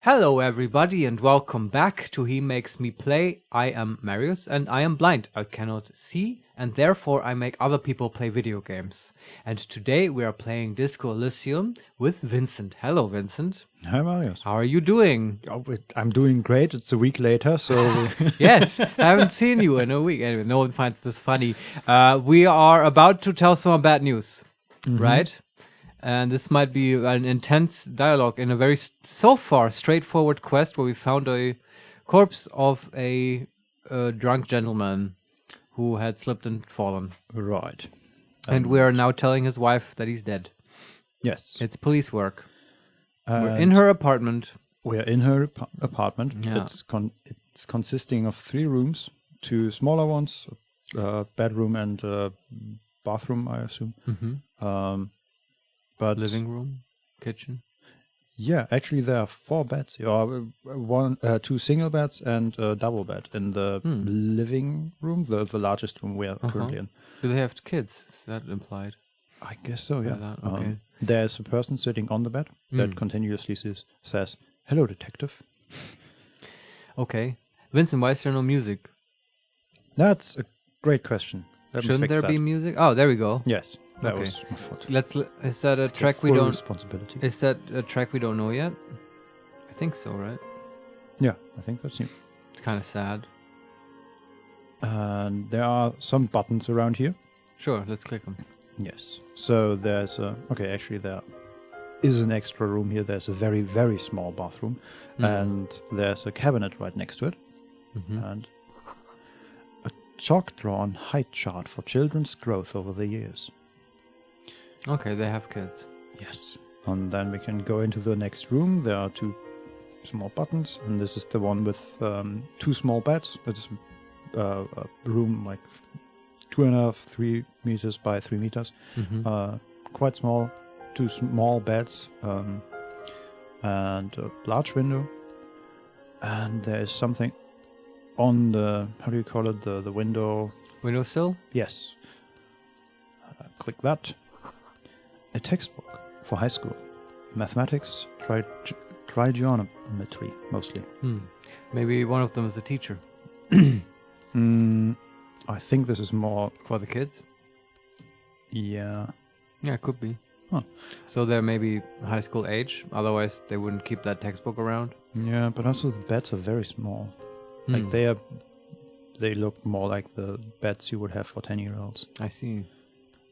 Hello everybody and welcome back to He Makes Me Play. I am Marius and I am blind. I cannot see and therefore I make other people play video games. And today we are playing Disco Elysium with Vincent. Hello Vincent. Hi Marius. How are you doing? I'm doing great. It's a week later, so... Yes, I haven't seen you in a week. Anyway, no one finds this funny. We are about to tell someone bad news, right? And this might be an intense dialogue in a very, so far, straightforward quest where we found a corpse of a drunk gentleman who had slipped and fallen. Right. And we are now telling his wife that he's dead. Yes. It's police work. We're in her apartment. We're in her apartment. Yeah. It's consisting of 3 rooms, 2 smaller ones, a bedroom and a bathroom, I assume. But Living room, kitchen. yeah, actually there are 4 beds. 2 single beds and a double bed in the living room, the largest room we are currently in. Do they have kids? Is that implied? I guess so, yeah. Okay. There's a person sitting on the bed that continuously says, "Hello, detective." Okay. Vincent, why is there no music? That's a great question. Let me Shouldn't fix there that. be music? Oh, there we go. Yes, that Okay. was my fault. Is that a track we Full don't? responsibility. Is that a track we don't know yet? I think so, right? Yeah, I think that's new. It's kind of sad. And there are some buttons around here. Sure, let's click them. Yes. So there's actually there is an extra room here. There's a very, very small bathroom. And there's a cabinet right next to it. And a chalk-drawn height chart for children's growth over the years. Okay, they have kids. Yes. And then we can go into the next room. There are 2 small buttons. And this is the one with 2 small beds. It's a room like 2.5, 3 meters by 3 meters. Quite small, 2 small beds, and a large window. And there is something on the, how do you call it, the window? Windowsill? Yes. Click that. A textbook for high school. Mathematics, trigonometry, mostly. Maybe one of them is a teacher. I think this is more... For the kids? Yeah. Yeah, it could be. Huh. So they're maybe high school age, otherwise they wouldn't keep that textbook around. Yeah, but also the beds are very small. Like they look more like the beds you would have for 10-year-olds. I see.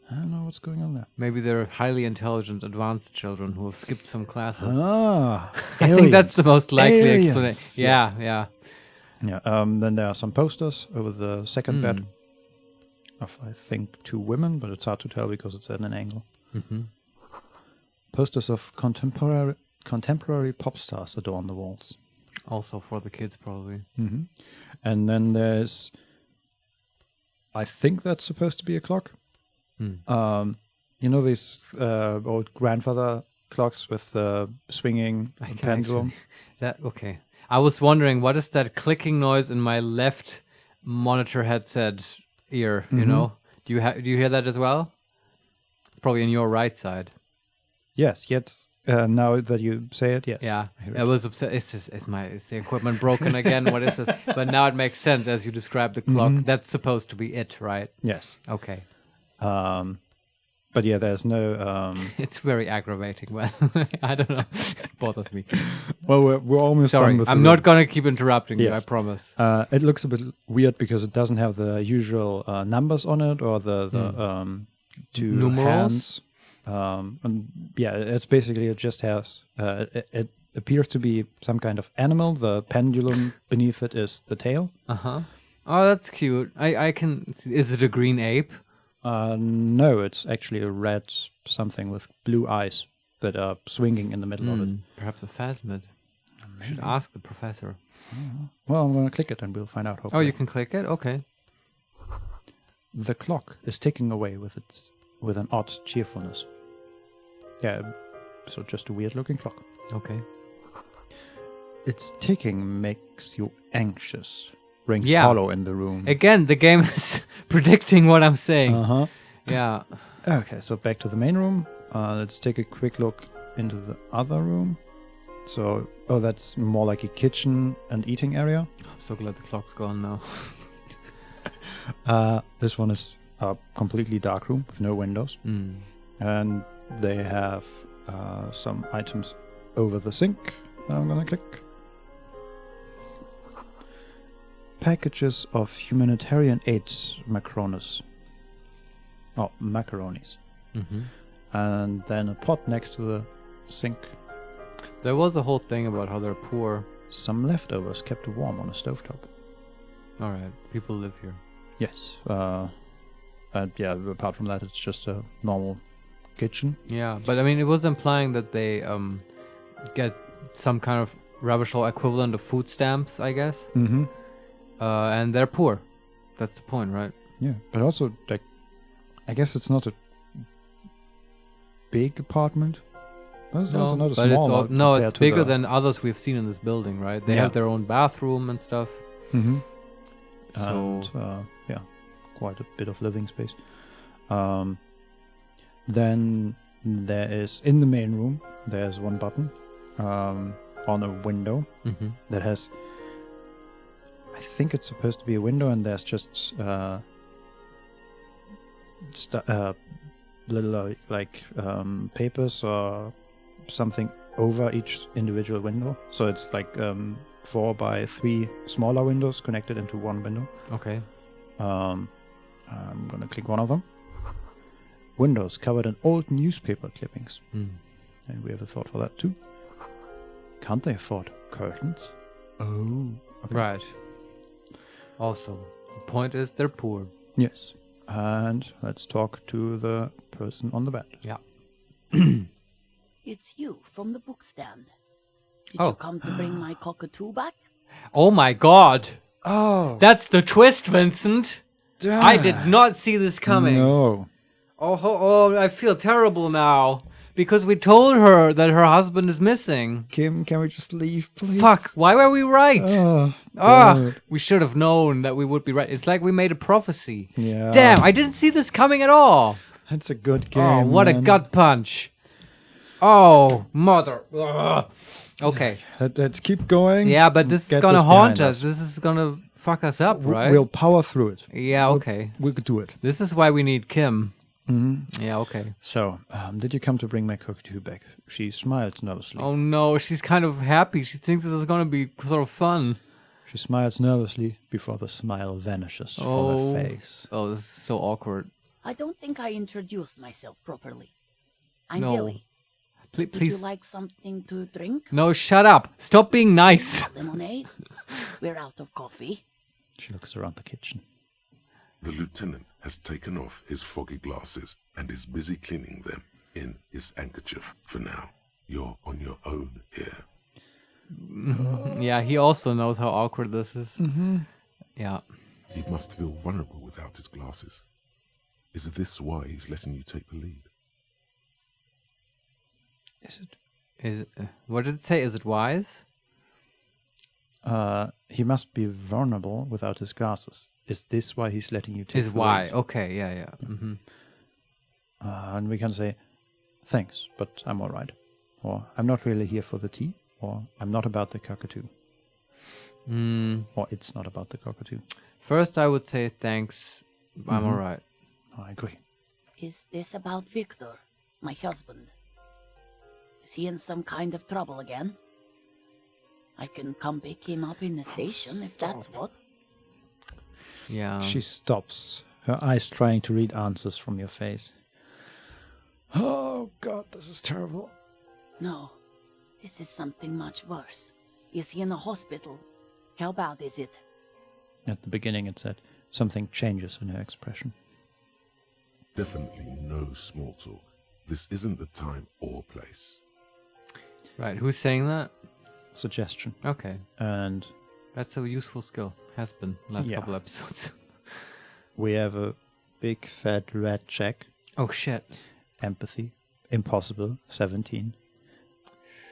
I don't know what's going on there. Maybe they're highly intelligent, advanced children who have skipped some classes. Ah, I think that's the most likely explanation. Aliens, Yeah, yes. yeah. Yeah. Then there are some posters over the second bed of, I think, 2 women, but it's hard to tell because it's at an angle. Posters of contemporary pop stars adorn the walls. Also for the kids, probably. And then there's, I think that's supposed to be a clock. You know these old grandfather clocks with the swinging pendulum? Okay. I was wondering, what is that clicking noise in my left monitor headset ear, you know? Do you hear that as well? It's probably in your right side. Yes, now that you say it, yes. Yeah, I hear I was upset. Is the equipment broken again? What is this? But now it makes sense as you describe the clock. That's supposed to be it, right? Yes. Okay. But yeah, there's no... It's very aggravating. Well, I don't know. It bothers me. Well, we're almost Sorry, done with I'm not going to keep interrupting you, I Yes. promise. It looks a bit weird because it doesn't have the usual numbers on it or the 2 Numerals? hands. And yeah, it's basically, it just has... it appears to be some kind of animal. The pendulum beneath it is the tail. Oh, that's cute. I can... Is it a green ape? No, it's actually a red something with blue eyes that are swinging in the middle of it. Perhaps a phasmid. We should ask the professor. Well, I'm going to click it and we'll find out. Oh, Hopefully. you can click it? Okay. The clock is ticking away with an odd cheerfulness. Yeah, so just a weird-looking clock. Okay. Its ticking makes you anxious. Rings hollow in the room. Again, the game is predicting what I'm saying. Yeah. Okay, so back to the main room. Let's take a quick look into the other room. So, that's more like a kitchen and eating area. I'm so glad the clock's gone now. This one is a completely dark room with no windows. And they have some items over the sink. I'm gonna click. Packages of humanitarian aid macaronis. Oh, macaronis. And then a pot next to the sink. There was a whole thing about how they're poor. Some leftovers kept warm on a stovetop. Alright, people live here. Yes. And yeah, apart from that, it's just a normal kitchen. Yeah, but I mean, it was implying that they get some kind of Ravishol equivalent of food stamps, I guess. And they're poor. That's the point, right? Yeah, but also, like, I guess it's not a big apartment. But it's also not a small one. It's bigger than others we've seen in this building, right? They have their own bathroom and stuff. And, yeah, quite a bit of living space. Then there is, in the main room, there's one button on a window that has, I think it's supposed to be a window, and there's just little papers or something over each individual window. So it's like 4 by 3 smaller windows connected into one window. Okay. I'm gonna click one of them. Windows covered in old newspaper clippings. And we have a thought for that too. Can't they afford curtains? Oh. Okay. Right. Also, the point is they're poor. Yes. And let's talk to the person on the bed. Yeah. It's you from the book stand. Did Oh. you come to bring my cockatoo back? Oh my god. Oh. That's the twist, Vincent. Damn. I did not see this coming. No. Oh, I feel terrible now. Because we told her that her husband is missing. Kim, can we just leave, please? Fuck, why were we right? Oh, Ugh, we should have known that we would be right. It's like we made a prophecy. yeah. Damn, I didn't see this coming at all. That's a good game. Oh, what a man. gut punch. Oh, mother. Ugh. Okay. Let's keep going. Yeah, but this is Get gonna this haunt behind us. This is gonna fuck us up, right? We'll power through it. Yeah, okay. We could do it. This is why we need Kim. Yeah, okay. So, did you come to bring my cockatoo back? She smiled nervously. Oh no, she's kind of happy. She thinks this is gonna be sort of fun. She smiles nervously before the smile vanishes from her face. Oh, this is so awkward. I don't think I introduced myself properly. I'm No. Billie. Would Please. you like something to drink? No, shut up. Stop being nice. Lemonade? We're out of coffee. She looks around the kitchen. The lieutenant has taken off his foggy glasses and is busy cleaning them in his handkerchief for now. You're on your own here. Yeah, he also knows how awkward this is. Yeah. He must feel vulnerable without his glasses. Is this why he's letting you take the lead? What did it say? Is it wise? He must be vulnerable without his glasses. Is this why he's letting you take Is the why. lead? Okay, yeah. And we can say, thanks, but I'm all right. Or I'm not really here for the tea. Or I'm not about the cockatoo. Or it's not about the cockatoo. First, I would say thanks. I'm all right. I agree. Is this about Victor, my husband? Is he in some kind of trouble again? I can come pick him up in the station if that's what. Yeah. She stops, her eyes trying to read answers from your face. Oh, God, this is terrible. No, this is something much worse. Is he in a hospital? How bad is it? At the beginning, it said something changes in her expression. Definitely no small talk. This isn't the time or place. Right, who's saying that? Suggestion. Okay. And That's a useful skill. Has been last Yeah. couple episodes. we have a big fat red check. Oh shit. Empathy. Impossible. 17.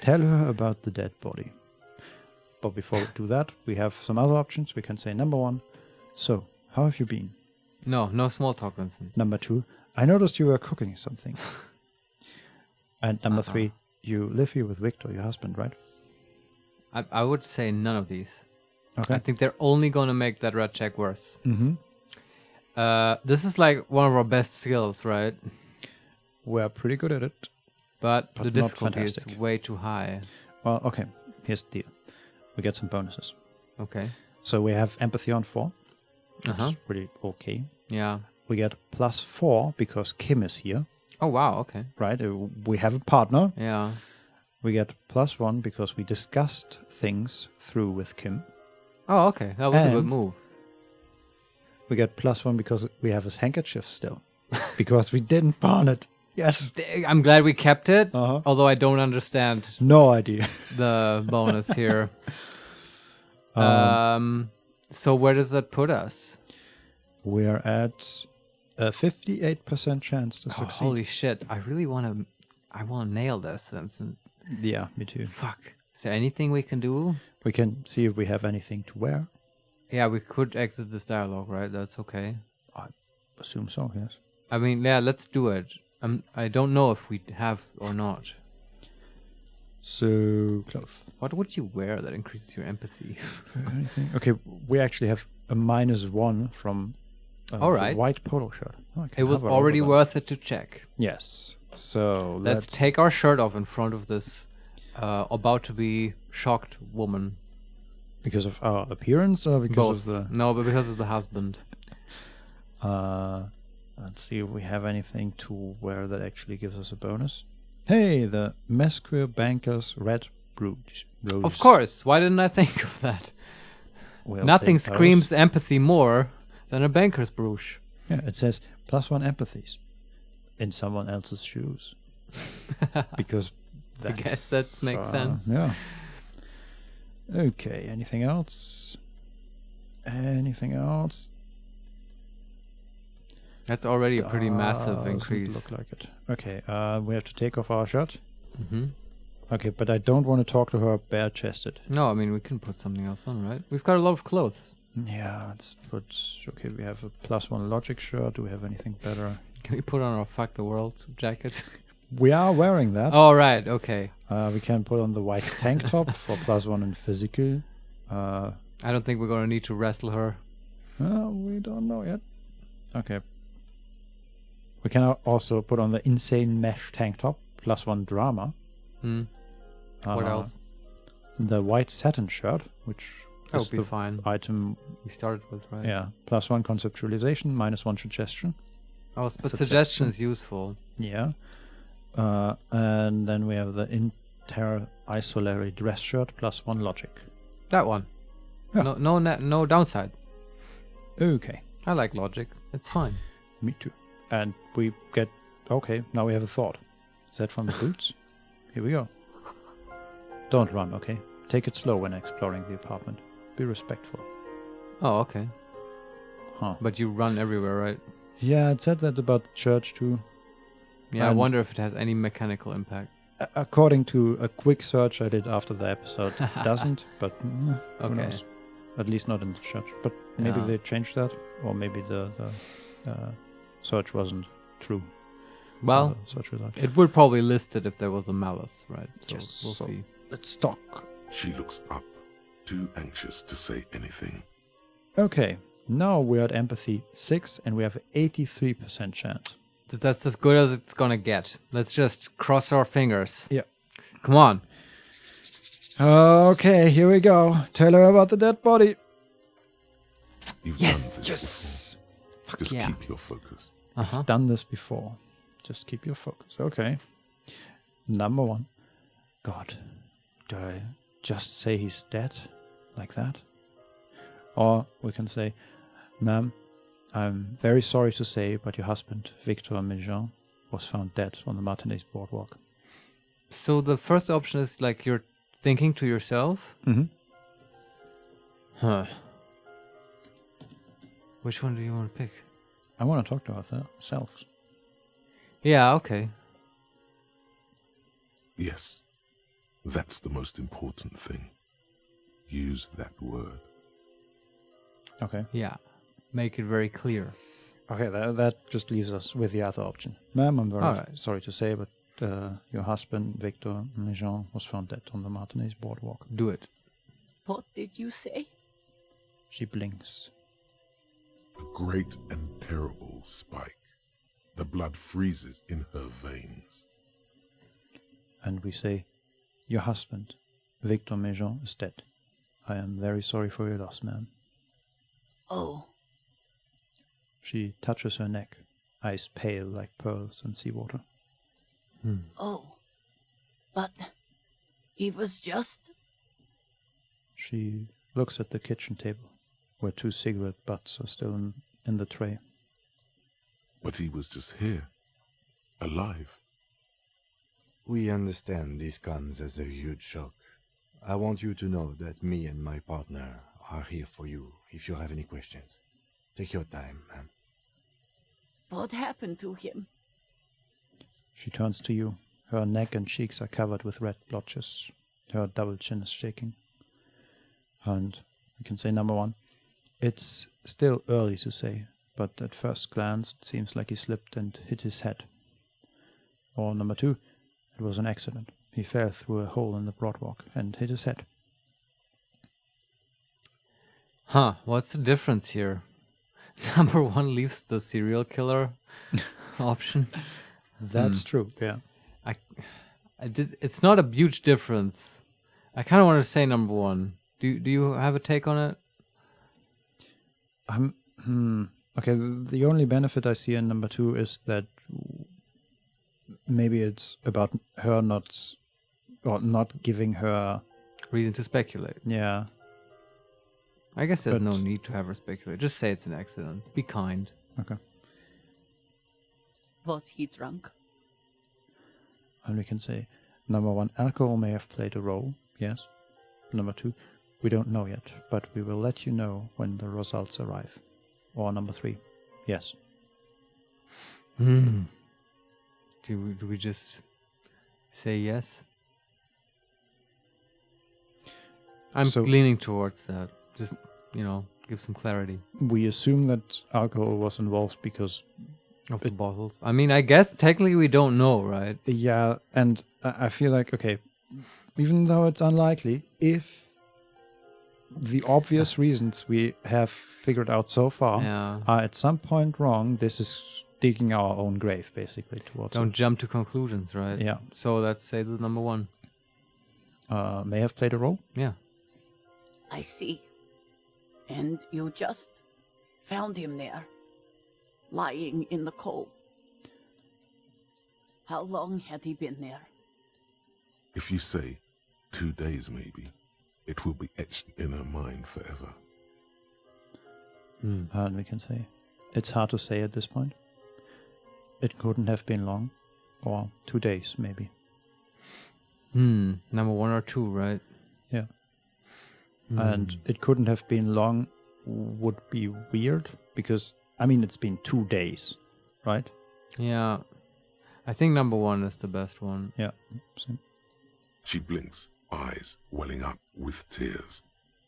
Tell her about the dead body. But before we do that, we have some other options. We can say number 1, so, how have you been? No small talk, Vincent. Number 2, I noticed you were cooking something. And number 3, you live here with Victor, your husband, right? I would say none of these. Okay. I think they're only going to make that red check worse. Mm-hmm. This is like one of our best skills, right? We're pretty good at it. But But the not difficulty is fantastic. way too high. Well, okay. Here's the deal. We get some bonuses. Okay. So we have empathy on 4, which Uh-huh. is pretty okay. Yeah. We get +4 because Kim is here, Oh, wow. Okay. right? We have a partner. Yeah. We get +1 because we discussed things through with Kim. Oh, okay. That was a good And- move. We get +1 because we have his handkerchief still. Because we didn't pawn it. Yes. I'm glad we kept it, Uh-huh. although I don't understand No idea. the bonus here. So where does that put us? We're at a 58% chance to Oh, succeed. holy shit. I really want to... I want to nail this, Vincent. Yeah, me too. Fuck. Is there anything we can do? We can see if we have anything to wear. Yeah, we could exit this dialogue, right? That's okay. I assume so, yes. I mean, yeah, let's do it. I don't know if we have or not. So, close. What would you wear that increases your empathy? Anything? Okay, we actually have a -1 from All the right. white polo shirt. Okay, It was how about already that? worth it to check. Yes. So, Let's take our shirt off in front of this about to be shocked woman. because of our appearance or because Both. of the... No, but because of the husband. Let's see if we have anything to wear that actually gives us a bonus. Hey, the Mesquer Banker's Red Brooch. Of course. Why didn't I think of that? We'll Nothing take those. screams empathy more than a banker's brooch. Yeah, it says +1 empathies in someone else's shoes. Because I guess that makes sense. Yeah. Okay, anything else? Anything else? That's already a pretty massive Doesn't increase. Look like it. Okay, we have to take off our shirt. Hmm. Okay, but I don't want to talk to her bare-chested. No, I mean, we can put something else on, right? We've got a lot of clothes. Yeah, let's put... Okay, we have a +1 logic shirt. Do we have anything better? Can we put on our Fuck the World jacket? We are wearing that. Oh, right. Okay. We can put on the white tank top for +1 in physical. I don't think we're going to need to wrestle her. We don't know yet. Okay. We can also put on the insane mesh tank top, +1 drama. Hmm. What else? The white satin shirt, which That is would be the fine. item, We started with, right? yeah, +1 conceptualization, -1 suggestion. Oh, but Suggestion. suggestion is useful. Yeah. And then we have the inter-isolary dress shirt, +1 logic. That one. Yeah. No downside. Okay. I like logic. It's fine. Me too. And we get... Okay, now we have a thought. Is that from the boots? Here we go. Don't run, okay? Take it slow when exploring the apartment. Be respectful. Oh, okay. Huh. But you run everywhere, right? Yeah, it said that about the church too. Yeah, I And- wonder if it has any mechanical impact. According to a quick search I did after the episode, it doesn't, but who Okay. knows? At least not in the church. But maybe Yeah. they changed that, or maybe the search wasn't true. Well, search result. it would probably list it if there was a malice, right? So Yes, we'll so- see. Let's talk. She looks up, too anxious to say anything. Okay, now we're at empathy 6, and we have 83% chance. That's as good as it's gonna get. Let's just cross our fingers. Yeah. Come on. Okay, here we go. Tell her about the dead body. You've Yes, done this before. Just yeah. keep your focus. Uh-huh. Done this before. Just keep your focus. Okay. Number 1. God, do I just say he's dead like that? Or we can say, ma'am, I'm very sorry to say, but your husband, Victor Méjean, was found dead on the Martinez boardwalk. So the first option is like you're thinking to yourself? Mm-hmm. Huh. Which one do you want to pick? I want to talk to ourselves. Yeah, okay. Yes, that's the most important thing. Use that word. Okay. Yeah. Make it very clear. Okay, that just leaves us with the other option. Ma'am, I'm very All right. sorry to say, but your husband, Victor Méjean, was found dead on the Martinez boardwalk. Do it. What did you say? She blinks. A great and terrible spike. The blood freezes in her veins. And we say, your husband, Victor Méjean, is dead. I am very sorry for your loss, ma'am. Oh, She touches her neck, eyes pale like pearls in seawater. oh. But he was just... She looks at the kitchen table, where 2 cigarette butts are still in the tray. But he was just here. Alive. We understand this comes as a huge shock. I want you to know that me and my partner are here for you if you have any questions. Take your time, ma'am. What happened to him? She turns to you. Her neck and cheeks are covered with red blotches. Her double chin is shaking. And we can say number 1. It's still early to say, but at first glance it seems like he slipped and hit his head. Or number 2, it was an accident. He fell through a hole in the boardwalk and hit his head. Huh, what's the difference here? Number 1 leaves the serial killer option. That's true, yeah. It's not a huge difference. I kind of want to say number 1. Do you have a take on it? Okay, the only benefit I see in number 2 is that maybe it's about her not giving her... Reason to speculate. Yeah. I guess there's But- no need to have her speculate. Just say it's an accident. Be kind. Okay. Was he drunk? And we can say, number 1, alcohol may have played a role, yes. Number 2, we don't know yet, but we will let you know when the results arrive. Or number 3, yes. Do we just say yes? I'm So- leaning towards that. Just, give some clarity We assume that alcohol was involved because, of the bottles. I mean, I guess technically we don't know, right? yeah, and I feel like, okay, even though it's unlikely, if the obvious reasons we have figured out so far Yeah. are at some point wrong, this is digging our own grave, basically, towards Don't jump to conclusions, right? it. Yeah. So let's say the number 1. May have played a role. Yeah. I see. And you just found him there, lying in the coal. How long had he been there? If you say 2 days maybe, it will be etched in her mind forever. And we can say, it's hard to say at this point. It couldn't have been long, or 2 days maybe. Number 1 or 2, right? Yeah. And it couldn't have been long would be weird, because, I mean, it's been 2 days, right? Yeah. I think number 1 is the best one. Yeah. Same. She blinks, eyes welling up with tears,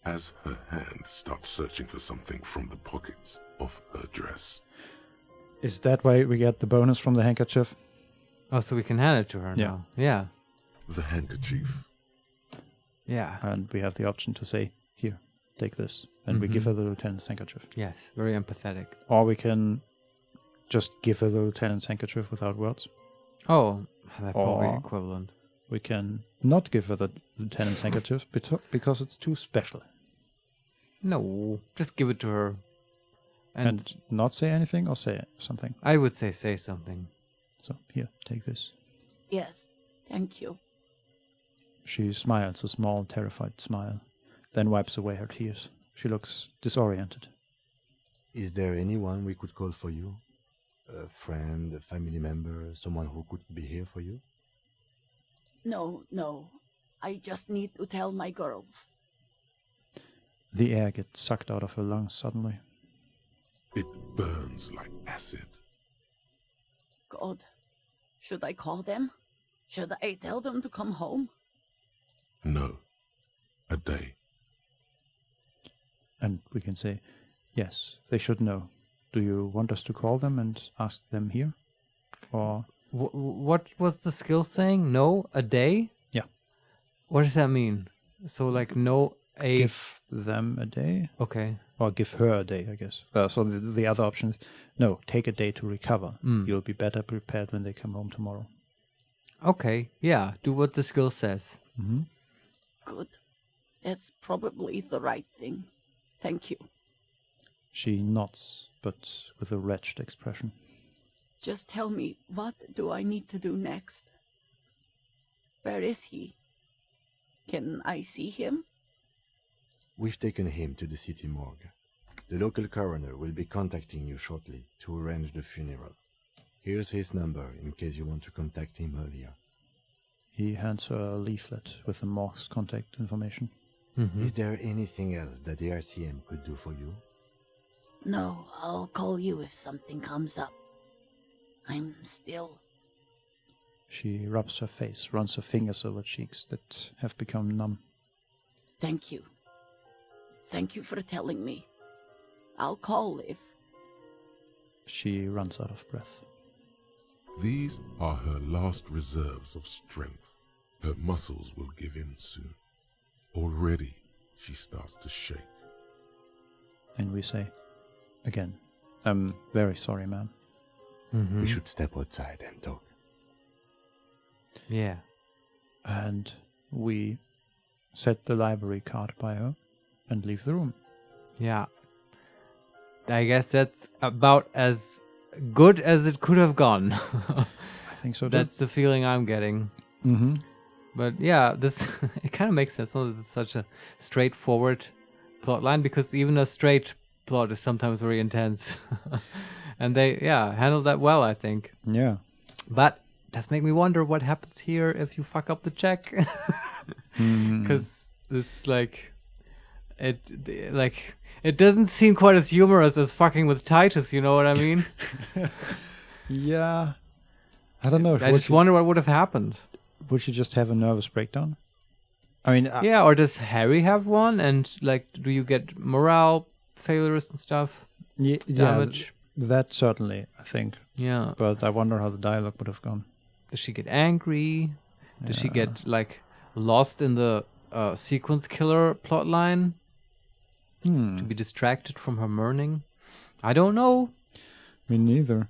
as her hand starts searching for something from the pockets of her dress. Is that why we get the bonus from the handkerchief? Oh, so we can hand it to her Yeah. now. Yeah. The handkerchief. Yeah. And we have the option to say, here, take this. And we give her the lieutenant's handkerchief. Yes. Very empathetic. Or we can just give her the lieutenant's handkerchief without words. Oh, that's probably Or- equivalent. We can not give her the lieutenant's handkerchief because it's too special. No, just give it to her. And not say anything or say something. I would say something. So, here, take this. Yes, thank you. She smiles a small, terrified smile, then wipes away her tears. She looks disoriented. Is there anyone we could call for you? A friend, a family member, someone who could be here for you? No. I just need to tell my girls. The air gets sucked out of her lungs suddenly. It burns like acid. God, should I call them? Should I tell them to come home? No. A day. And we can say, yes, they should know. Do you want us to call them and ask them here? Or, What was the skill saying? No, a day? Yeah. What does that mean? So like no give them a day, Okay. or give her a day, I guess. So the other option is, no, take a day to recover. You'll be better prepared when they come home tomorrow. Okay. Yeah. Do what the skill says. Good. That's probably the right thing. Thank you. She nods, but with a wretched expression. Just tell me, what do I need to do next? Where is he? Can I see him? We've taken him to the city morgue. The local coroner will be contacting you shortly to arrange the funeral. Here's his number in case you want to contact him earlier. He hands her a leaflet with the morgue's contact information. Is there anything else that the RCM could do for you? No, I'll call you if something comes up. I'm still... She rubs her face, runs her fingers over cheeks that have become numb. Thank you. Thank you for telling me. I'll call if... She runs out of breath. These are her last reserves of strength. Her muscles will give in soon. Already, she starts to shake. And we say, again, I'm very sorry, ma'am. We should step outside and talk. Yeah. And we set the library card by her and leave the room. Yeah. I guess that's about as good as it could have gone. I think so, too. That's the feeling I'm getting. But yeah, this it kind of makes sense. Not that it's such a straightforward plot line, because even a straight plot is sometimes very intense. And they, handled that well, I think. Yeah. But does make me wonder what happens here if you fuck up the check. Because it's like, it doesn't seem quite as humorous as fucking with Titus, you know what I mean? Yeah. I don't know. I just wonder what would have happened. Would she just have a nervous breakdown? I mean... yeah, or does Harry have one? And, like, do you get morale failures and stuff? Damage? That certainly, I think. Yeah. But I wonder how the dialogue would have gone. Does she get angry? Does she get, like, lost in the sequence killer plotline? To be distracted from her mourning? I don't know. Me neither.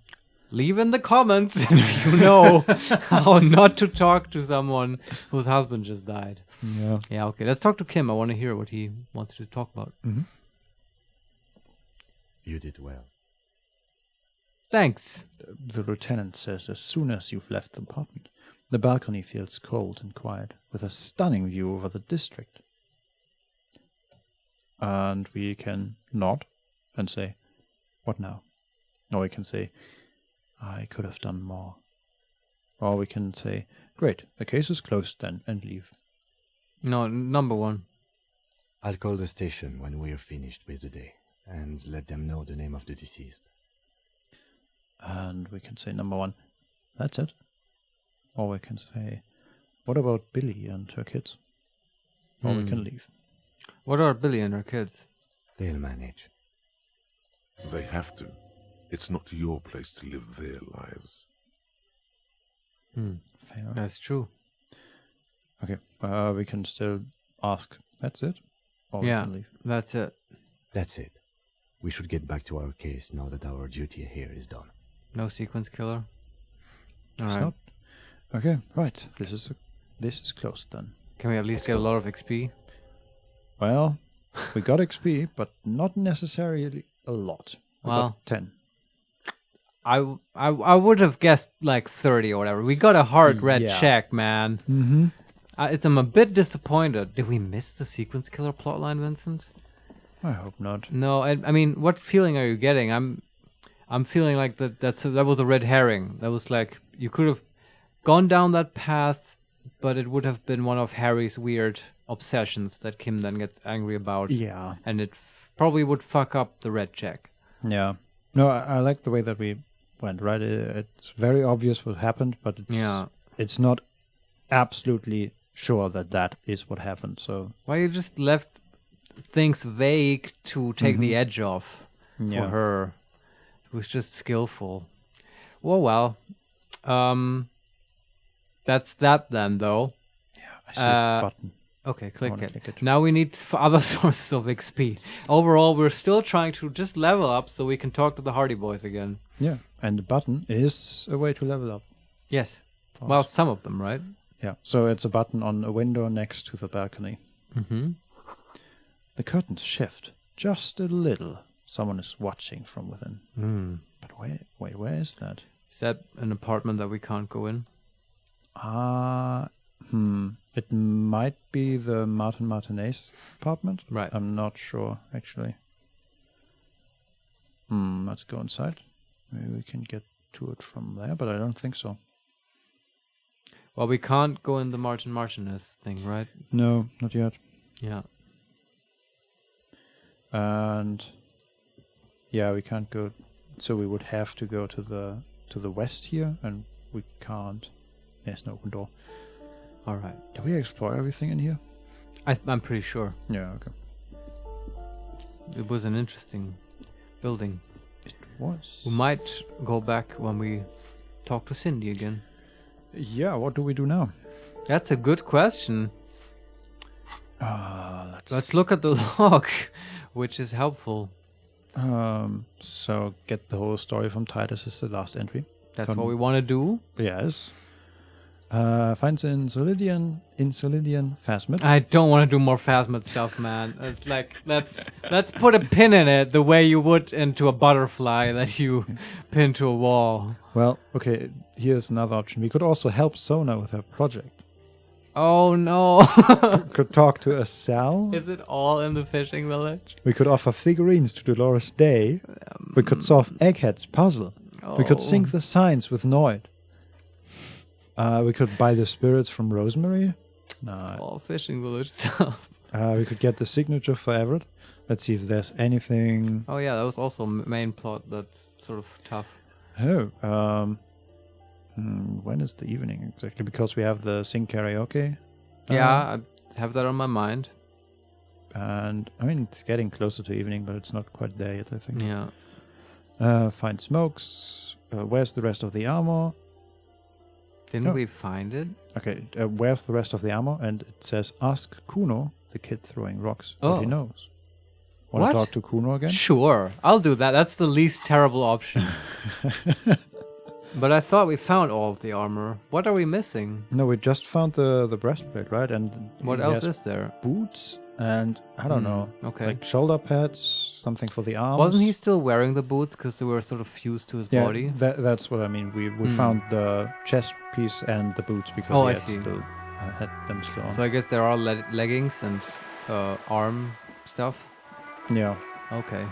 Leave in the comments if you know how not to talk to someone whose husband just died. Yeah. Yeah, okay. Let's talk to Kim. I want to hear what he wants to talk about. You did well. Thanks. The lieutenant says as soon as you've left the apartment, the balcony feels cold and quiet, with a stunning view over the district. And we can nod and say, what now? Or we can say, I could have done more. Or we can say, great, the case is closed then, and leave. No, number one. I'll call the station when we're finished with the day, and let them know the name of the deceased. And we can say, number one, that's it. Or we can say, what about Billie and her kids? Or we can leave. What are Billie and her kids? They'll manage. They have to. It's not your place to live their lives. Fair. That's true. Okay, we can still ask, that's it? Or we Yeah, can leave. that's it. That's it. We should get back to our case now that our duty here is done. No sequence killer. All It's right. not. Okay, right. This is closed then. Can we at least get a lot of XP? Well, we got XP, but not necessarily a lot. We Well, got 10. I would have guessed like 30 or whatever. We got a hard red Yeah. check, man. I'm a bit disappointed. Did we miss the sequence killer plotline, Vincent? I hope not. No, I mean, what feeling are you getting? I'm feeling like that was a red herring. That was like, you could have gone down that path, but it would have been one of Harry's weird obsessions that Kim then gets angry about. Yeah. And it probably would fuck up the red check. Yeah. No, I like the way that we went, right? It's very obvious what happened, but it's not absolutely sure that is what happened. So Well, you just left things vague to take the edge off for her. It was just skillful. Well. That's that then, though. I see a button. Okay, click wanna it. click it. Now we need other sources of XP. Overall, we're still trying to just level up so we can talk to the Hardy boys again. Yeah, and the button is a way to level up. Yes. for Well, us. some of them, right? Yeah, so it's a button on a window next to the balcony. Mm-hmm. The curtains shift just a little. Someone is watching from within. Mm. But where is that? Is that an apartment that we can't go in? It might be the Martin Martinez apartment. Right. I'm not sure, actually. Let's go inside. Maybe we can get to it from there, but I don't think so. Well, we can't go in the Martin Martinez thing, right? No, not yet. Yeah. And yeah, we can't go. So we would have to go to the west here, and we can't. There's no open door. All right. Did we explore everything in here? I'm pretty sure. Yeah, okay. It was an interesting building. It was. We might go back when we talk to Cindy again. Yeah, what do we do now? That's a good question. Let's Let's look at the log, which is helpful. So get the whole story from Titus is the last entry. That's what we want to do. Yes. Finds in Siileng Phasmid. I don't want to do more Phasmid stuff, man. It's like let's put a pin in it the way you would into a butterfly that you pin to a wall. Well, okay, here's another option. We could also help Sona with her project. Oh no. Could talk to a cell. Is it all in the fishing village? We could offer figurines to Dolores Day. We could solve Egghead's puzzle. We could sync the signs with Noid. We could buy the spirits from Rosemary. No. All fishing village stuff. We could get the signature for Everett. Let's see if there's anything. Oh yeah, that was also main plot that's sort of tough. Oh, when is the evening exactly? Because we have the sing karaoke. Yeah, I have that on my mind. And I mean, it's getting closer to evening, but it's not quite there yet, I think. Yeah. Find smokes. Where's the rest of the armor? Didn't we find it? Okay, where's the rest of the armor? And it says, ask Cuno, the kid throwing rocks, what he knows. Want What? to talk to Cuno again? Sure, I'll do that. That's the least terrible option. But I thought we found all of the armor. What are we missing? No, we just found the breastplate, right? And What he else has is there? boots and I don't know, Okay. like shoulder pads, something for the arms. Wasn't he still wearing the boots because they were sort of fused to his Yeah, body? that's what I mean. We found the chest piece and the boots because Oh, we I had see. still had them still on. So I guess there are leggings and arm stuff. Yeah. Okay.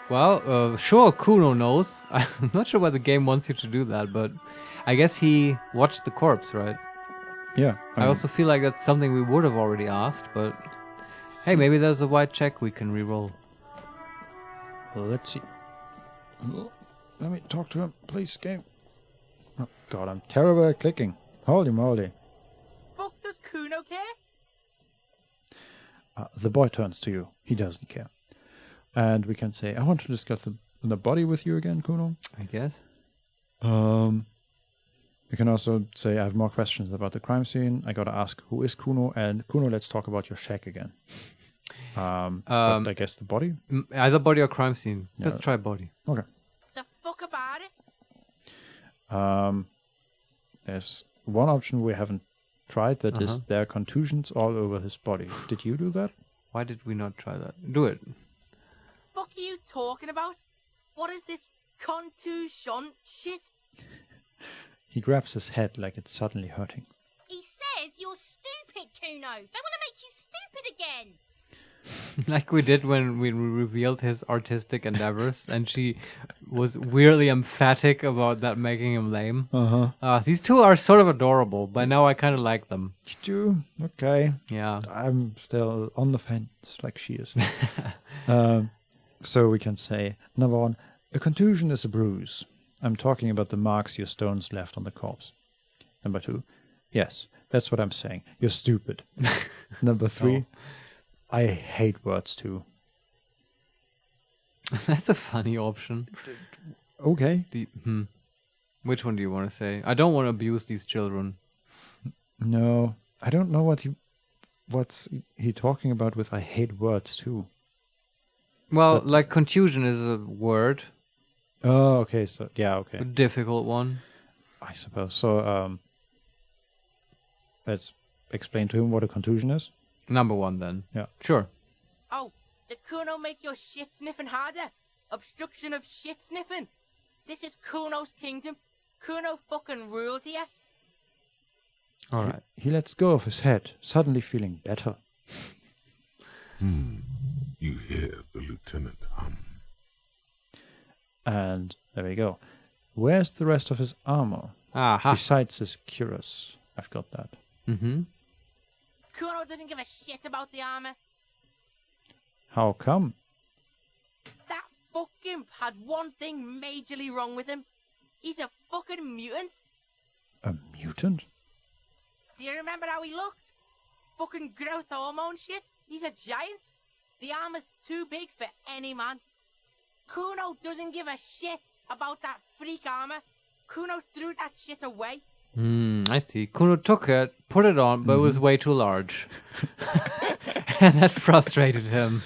Well, sure, Kuno knows. I'm not sure why the game wants you to do that, but I guess he watched the corpse, right? Yeah. I also feel like that's something we would have already asked, but hey, maybe there's a white check we can re-roll. Let's see. Let me talk to him, please, game. Oh, God, I'm terrible at clicking. Holy moly. Fuck does Kuno care? The boy turns to you. He doesn't care. And we can say, I want to discuss the body with you again, Kuno. I guess. We can also say, I have more questions about the crime scene. I gotta ask, who is Kuno? And Kuno, let's talk about your shack again. But I guess the body? Either body or crime scene. Yeah. Let's try body. Okay. The fuck about it? There's one option we haven't tried, that is there are contusions all over his body. Did you do that? Why did we not try that? Do it. Fuck are you talking about? What is this contusion shit? He grabs his head like it's suddenly hurting. He says you're stupid, Kuno. They want to make you stupid again. Like we did when we revealed his artistic endeavors, and she was weirdly emphatic about that making him lame. These two are sort of adorable, but now I kind of like them. You? Okay. Yeah. I'm still on the fence, like she is. So we can say, number one, a contusion is a bruise. I'm talking about the marks your stones left on the corpse. Number two, yes, that's what I'm saying. You're stupid. Number three, I hate words too. That's a funny option. Okay. Which one do you want to say? I don't want to abuse these children. No, I don't know what you... what's he talking about with I hate words too? Well, But- like contusion is a word, Oh, okay. So yeah, okay. a difficult one. I suppose. So let's explain to him what a contusion is. Number one, then. Yeah. Sure. Oh, did Cuno make your shit sniffing harder? Obstruction of shit sniffing. This is Cuno's kingdom. Cuno fucking rules here. All right. He lets go of his head, suddenly feeling better. You hear the lieutenant hum. And there we go. Where's the rest of his armor? Aha. Besides his cuirass. I've got that. Mm-hmm. Cuno doesn't give a shit about the armor. How come? That fucking had one thing majorly wrong with him. He's a fucking mutant. A mutant? Do you remember how he looked? Fucking growth hormone shit. He's a giant. The armor's too big for any man. Cuno doesn't give a shit about that freak armor. Cuno threw that shit away. I see. Cuno took it, put it on, but it was way too large. And that frustrated him.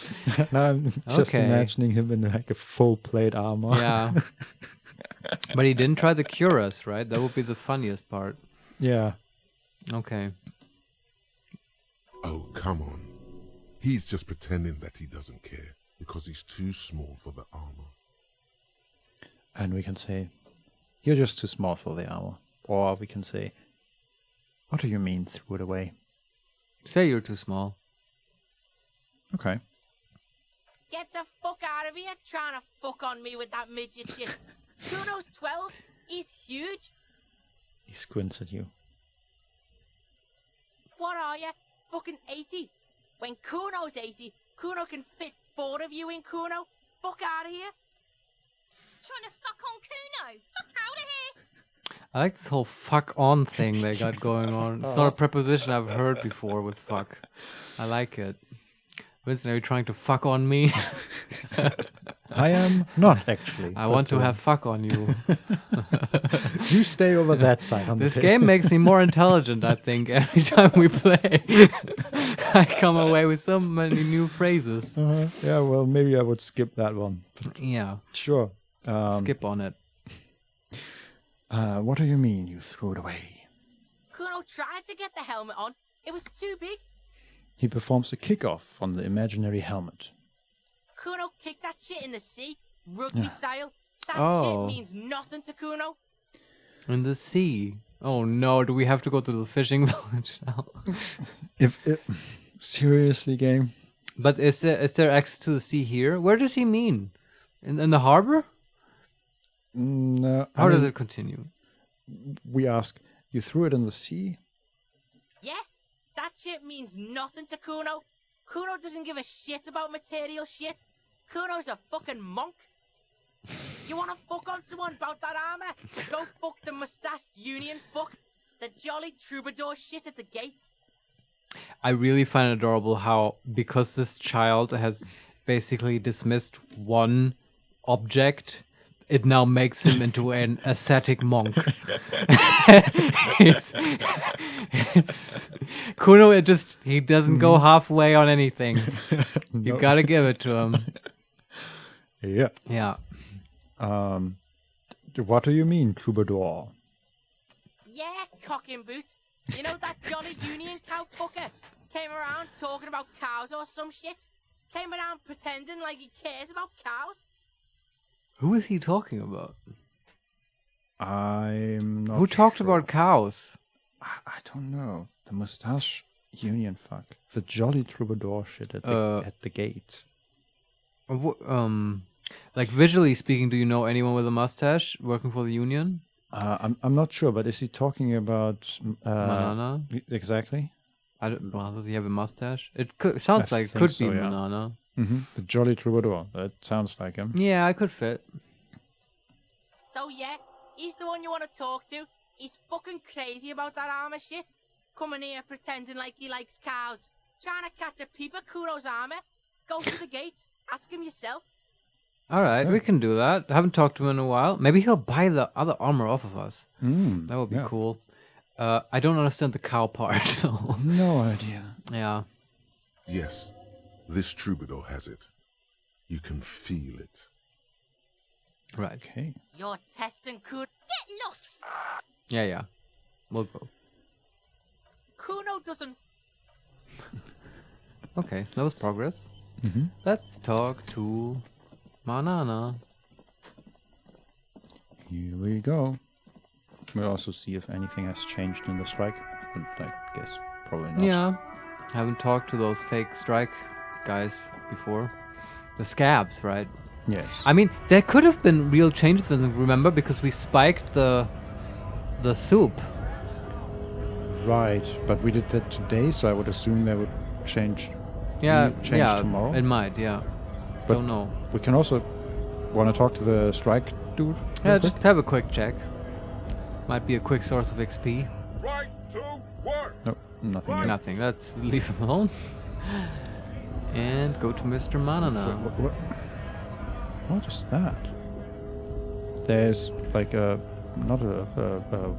Now I'm just Okay. imagining him in like a full plate armor. Yeah. But he didn't try the cuirass, right? That would be the funniest part. Yeah. Okay. Oh, come on. He's just pretending that he doesn't care because he's too small for the armor. And we can say, you're just too small for the armor. Or we can say, what do you mean threw it away? Say you're too small. Okay. Get the fuck out of here trying to fuck on me with that midget shit. Cuno's 12. He's huge. He squints at you. What are you? Fucking 80. When Cuno's 80, Cuno can fit 4 of you in Cuno. Fuck out of here. Trying to fuck on Cuno. Fuck out of here. I like this whole fuck on thing they got going on. It's not a preposition I've heard before with fuck. I like it. Winston, are you trying to fuck on me? I am not actually. I want to have fuck on you. You stay over that side on This the game makes me more intelligent, I think, every time we play. I come away with so many new phrases. Yeah, well, maybe I would skip that one. Yeah, Sure. skip on it. What do you mean you threw it away? Cuno tried to get the helmet on. It was too big. He performs a kickoff on the imaginary helmet. Cuno kicked that shit in the sea, rugby style. That Oh. shit means nothing to Cuno. In the sea. Oh no, do we have to go to the fishing village now? Seriously, game? But is there access to the sea here? Where does he mean? In the harbor? No. How does it continue? We ask, you threw it in the sea? Yeah, that shit means nothing to Cuno. Cuno doesn't give a shit about material shit. Cuno's a fucking monk. You wanna fuck on someone about that armor? Go fuck the mustached union fuck. The jolly troubadour shit at the gates. I really find it adorable how, because this child has basically dismissed one object, it now makes him into an ascetic monk. it's Cuno. He doesn't go halfway on anything. You No. gotta give it to him. Yeah. Yeah. What do you mean, troubadour? Yeah, cock and boot. You know that jolly union cow fucker? Came around talking about cows or some shit? Came around pretending like he cares about cows? Who is he talking about? I'm not Who talked sure. about cows? I don't know. The mustache union fuck. The jolly troubadour shit at the gate. Like visually speaking, do you know anyone with a mustache working for the union? I'm not sure, but is he talking about Manana? Exactly. Well, does he have a mustache? It sounds I like it think could so, be yeah. Manana. The jolly troubadour. That sounds like him. Yeah, I could fit. So yeah, he's the one you want to talk to. He's fucking crazy about that armor shit. Coming here pretending like he likes cows. Trying to catch a peep at Cuno's armor. Go to the gate. Ask him yourself. All right, we can do that. I haven't talked to him in a while. Maybe he'll buy the other armor off of us. That would be yeah. cool. I don't understand the cow part, so No idea. yeah. Yes, this troubadour has it. You can feel it. Right. Okay. You're testing Kuno. Get lost. Yeah. We'll go. Kuno doesn't. Okay, that was progress. Mm-hmm. Let's talk to Manana. Here we go. We'll also see if anything has changed in the strike. But I guess probably not. Yeah. Haven't talked to those fake strike guys before. The scabs, right? Yes. I mean, there could have been real changes, Vincent, remember? Because we spiked the soup. Right, but we did that today, so I would assume they would change. Yeah, change tomorrow. It might, yeah. But Don't know. We can also want to talk to the strike dude. Yeah, real just quick? have a quick check. Might be a quick source of XP. Right to work! No, nothing. Yet. Nothing. Let's leave him alone. And go to Mr. Manana. What is that? There's like a not a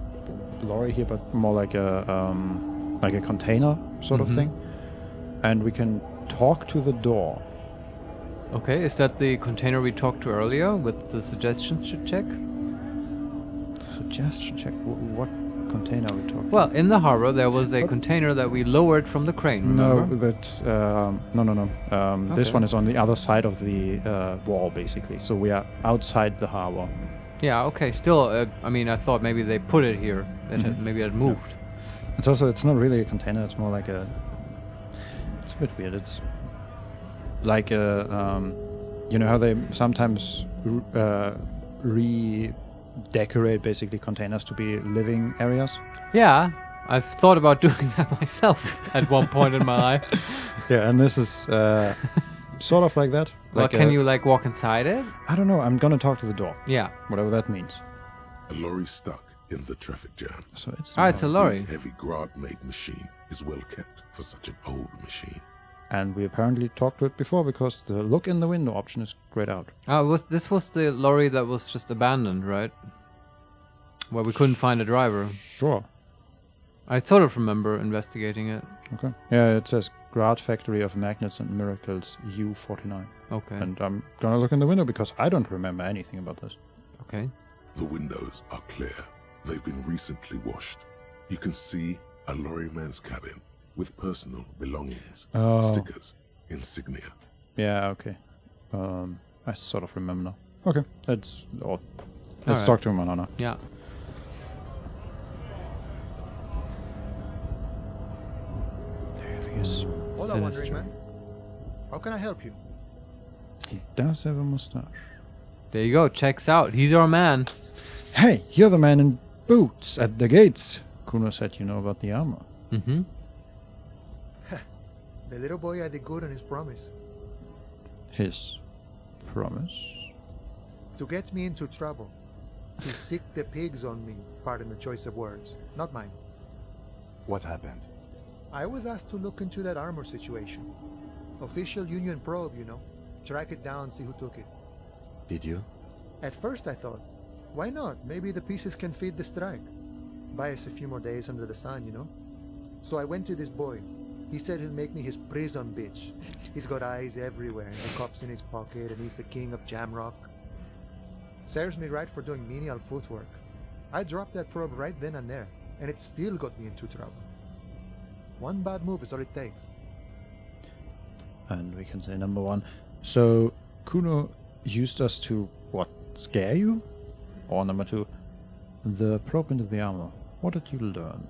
lorry here, but more like a container sort of Mhm. thing, and we can talk to the door. Okay, is that the container we talked to earlier with the suggestions to check? Suggestion check. What container are we talking? Well, in the harbor there was a What? container that we lowered from the crane, No, remember? that's no. This Okay. one is on the other side of the wall, basically. So we are outside the harbor. Yeah, okay, still, I mean, I thought maybe they put it here. Maybe it moved. It's not really a container. It's more like a. It's a bit weird. It's like a you know how they sometimes redecorate basically containers to be living areas. Yeah, I've thought about doing that myself at one point in my life. Yeah, and this is sort of like that. Well, Like can you like walk inside it? I don't know. I'm gonna talk to the door, Yeah. whatever that means. A lorry stuck in the traffic jam. So it's. Ah, it's a lorry. Heavy Grad-made machine is well kept for such an old machine. And we apparently talked to it before because the look in the window option is grayed out. This was the lorry that was just abandoned, right? Where we couldn't find a driver. Sure. I sort of remember investigating it. Okay. Yeah, it says Grad Factory of Magnets and Miracles U49. Okay. And I'm gonna look in the window because I don't remember anything about this. Okay. The windows are clear. They've been recently washed. You can see a lorryman's cabin with personal belongings, Oh. stickers, insignia. Yeah, okay. I sort of remember now. Okay, that's odd. Let's Alright. talk to Manana. Yeah. There he is. Hola, wandering Sinister. man. How can I help you? He does have a mustache. There you go. Checks out. He's our man. Hey, you're the man in boots at the gates. Cuno said you know about the armor. Mm-hmm. The little boy had the good on his promise. His promise? To get me into trouble. To sick the pigs on me, pardon the choice of words. Not mine. What happened? I was asked to look into that armor situation. Official Union probe, you know. Track it down, see who took it. Did you? At first I thought, why not? Maybe the pieces can feed the strike. Buy us a few more days under the sun, you know? So I went to this boy. He said he'll make me his prison bitch. He's got eyes everywhere, and the cops in his pocket, and he's the king of Jamrock. Serves me right for doing menial footwork. I dropped that probe right then and there, and it still got me into trouble. One bad move is all it takes. And we can say number one. So, Cuno used us to, what, scare you? Or number two, the probe into the armor. What did you learn?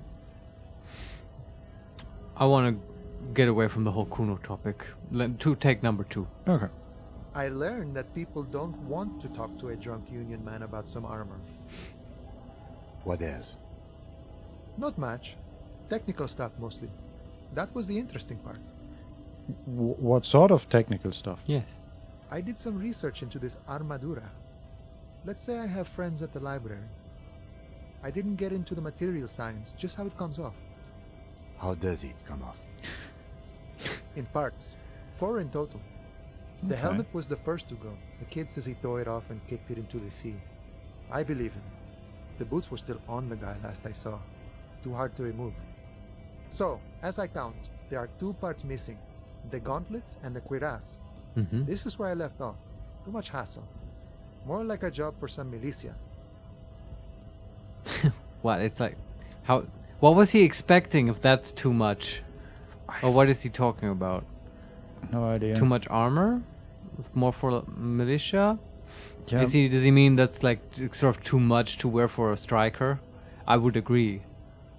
I want to get away from the whole Cuno topic. Take number two. Okay. I learned that people don't want to talk to a drunk Union man about some armor. What else? Not much. Technical stuff mostly. That was the interesting part. What sort of technical stuff? Yes. I did some research into this armadura. Let's say I have friends at the library. I didn't get into the material science, just how it comes off. How does it come off? In parts. 4 in total. The Okay. helmet was the first to go. The kid says he tore it off and kicked it into the sea. I believe him. The boots were still on the guy last I saw. Too hard to remove. So, as I count, there are 2 parts missing. the gauntlets, and the cuirass. Mm-hmm. This is where I left off. Too much hassle. More like a job for some militia. What? It's like, how? What was he expecting? If that's too much, or what is he talking about? No idea. Too much armor? More for militia? Yeah. Does he mean that's like sort of too much to wear for a striker? I would agree,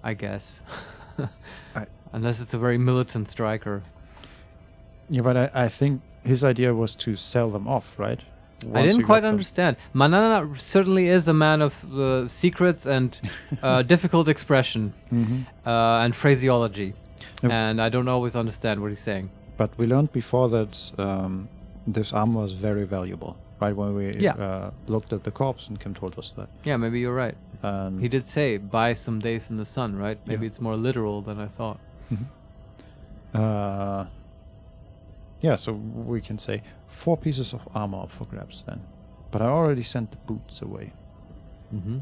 I guess. Unless it's a very militant striker. Yeah, but I think his idea was to sell them off, right? I Once didn't you quite got them. understand. Manana certainly is a man of secrets and difficult expression and phraseology. Yep. And I don't always understand what he's saying. But we learned before that this armor was very valuable, right? When we looked at the corpse and Kim told us that. Yeah, maybe you're right. And He did say, buy some days in the sun, right? Maybe Yeah. it's more literal than I thought. yeah, so we can say 4 pieces of armor up for grabs then. But I already sent the boots away.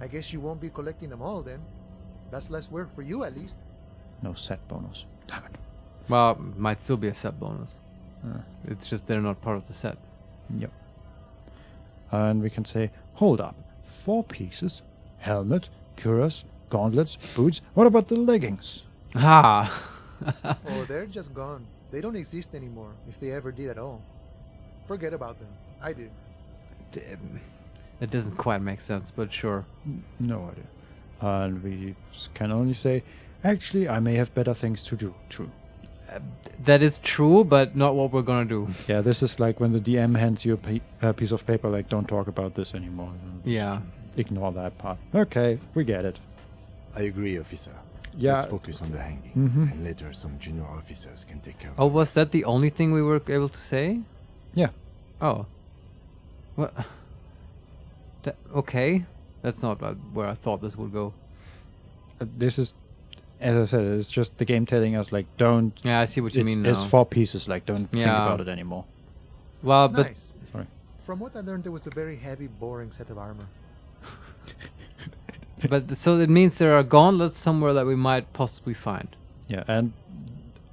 I guess you won't be collecting them all then. That's less work for you at least. No set bonus. Damn it. Well, might still be a set bonus. Uh, It's just they're not part of the set. Yep. And we can say, hold up. 4 pieces, helmet, cuirass, gauntlets, boots. What about the leggings? Ah! Oh, they're just gone. They don't exist anymore, if they ever did at all. Forget about them. I do. It doesn't quite make sense, but sure. No idea. And we can only say, actually, I may have better things to do. True. That is true, but not what we're gonna do. Yeah, this is like when the DM hands you a piece of paper, like, don't talk about this anymore. Just Yeah. Ignore that part. Okay, we get it. I agree, officer. Yeah. Let's focus on the hanging, Mhm. and later some junior officers can take care of Oh, the was rest. that the only thing we were able to say? Yeah. Oh. What? Okay. That's not where I thought this would go. This is, as I said, it's just the game telling us, like, don't... Yeah, I see what you mean now. It's 4 pieces, like, don't think Yeah. about it anymore. Well, but Nice. Sorry. From what I learned, it was a very heavy, boring set of armor. so it means there are gauntlets somewhere that we might possibly find. Yeah, and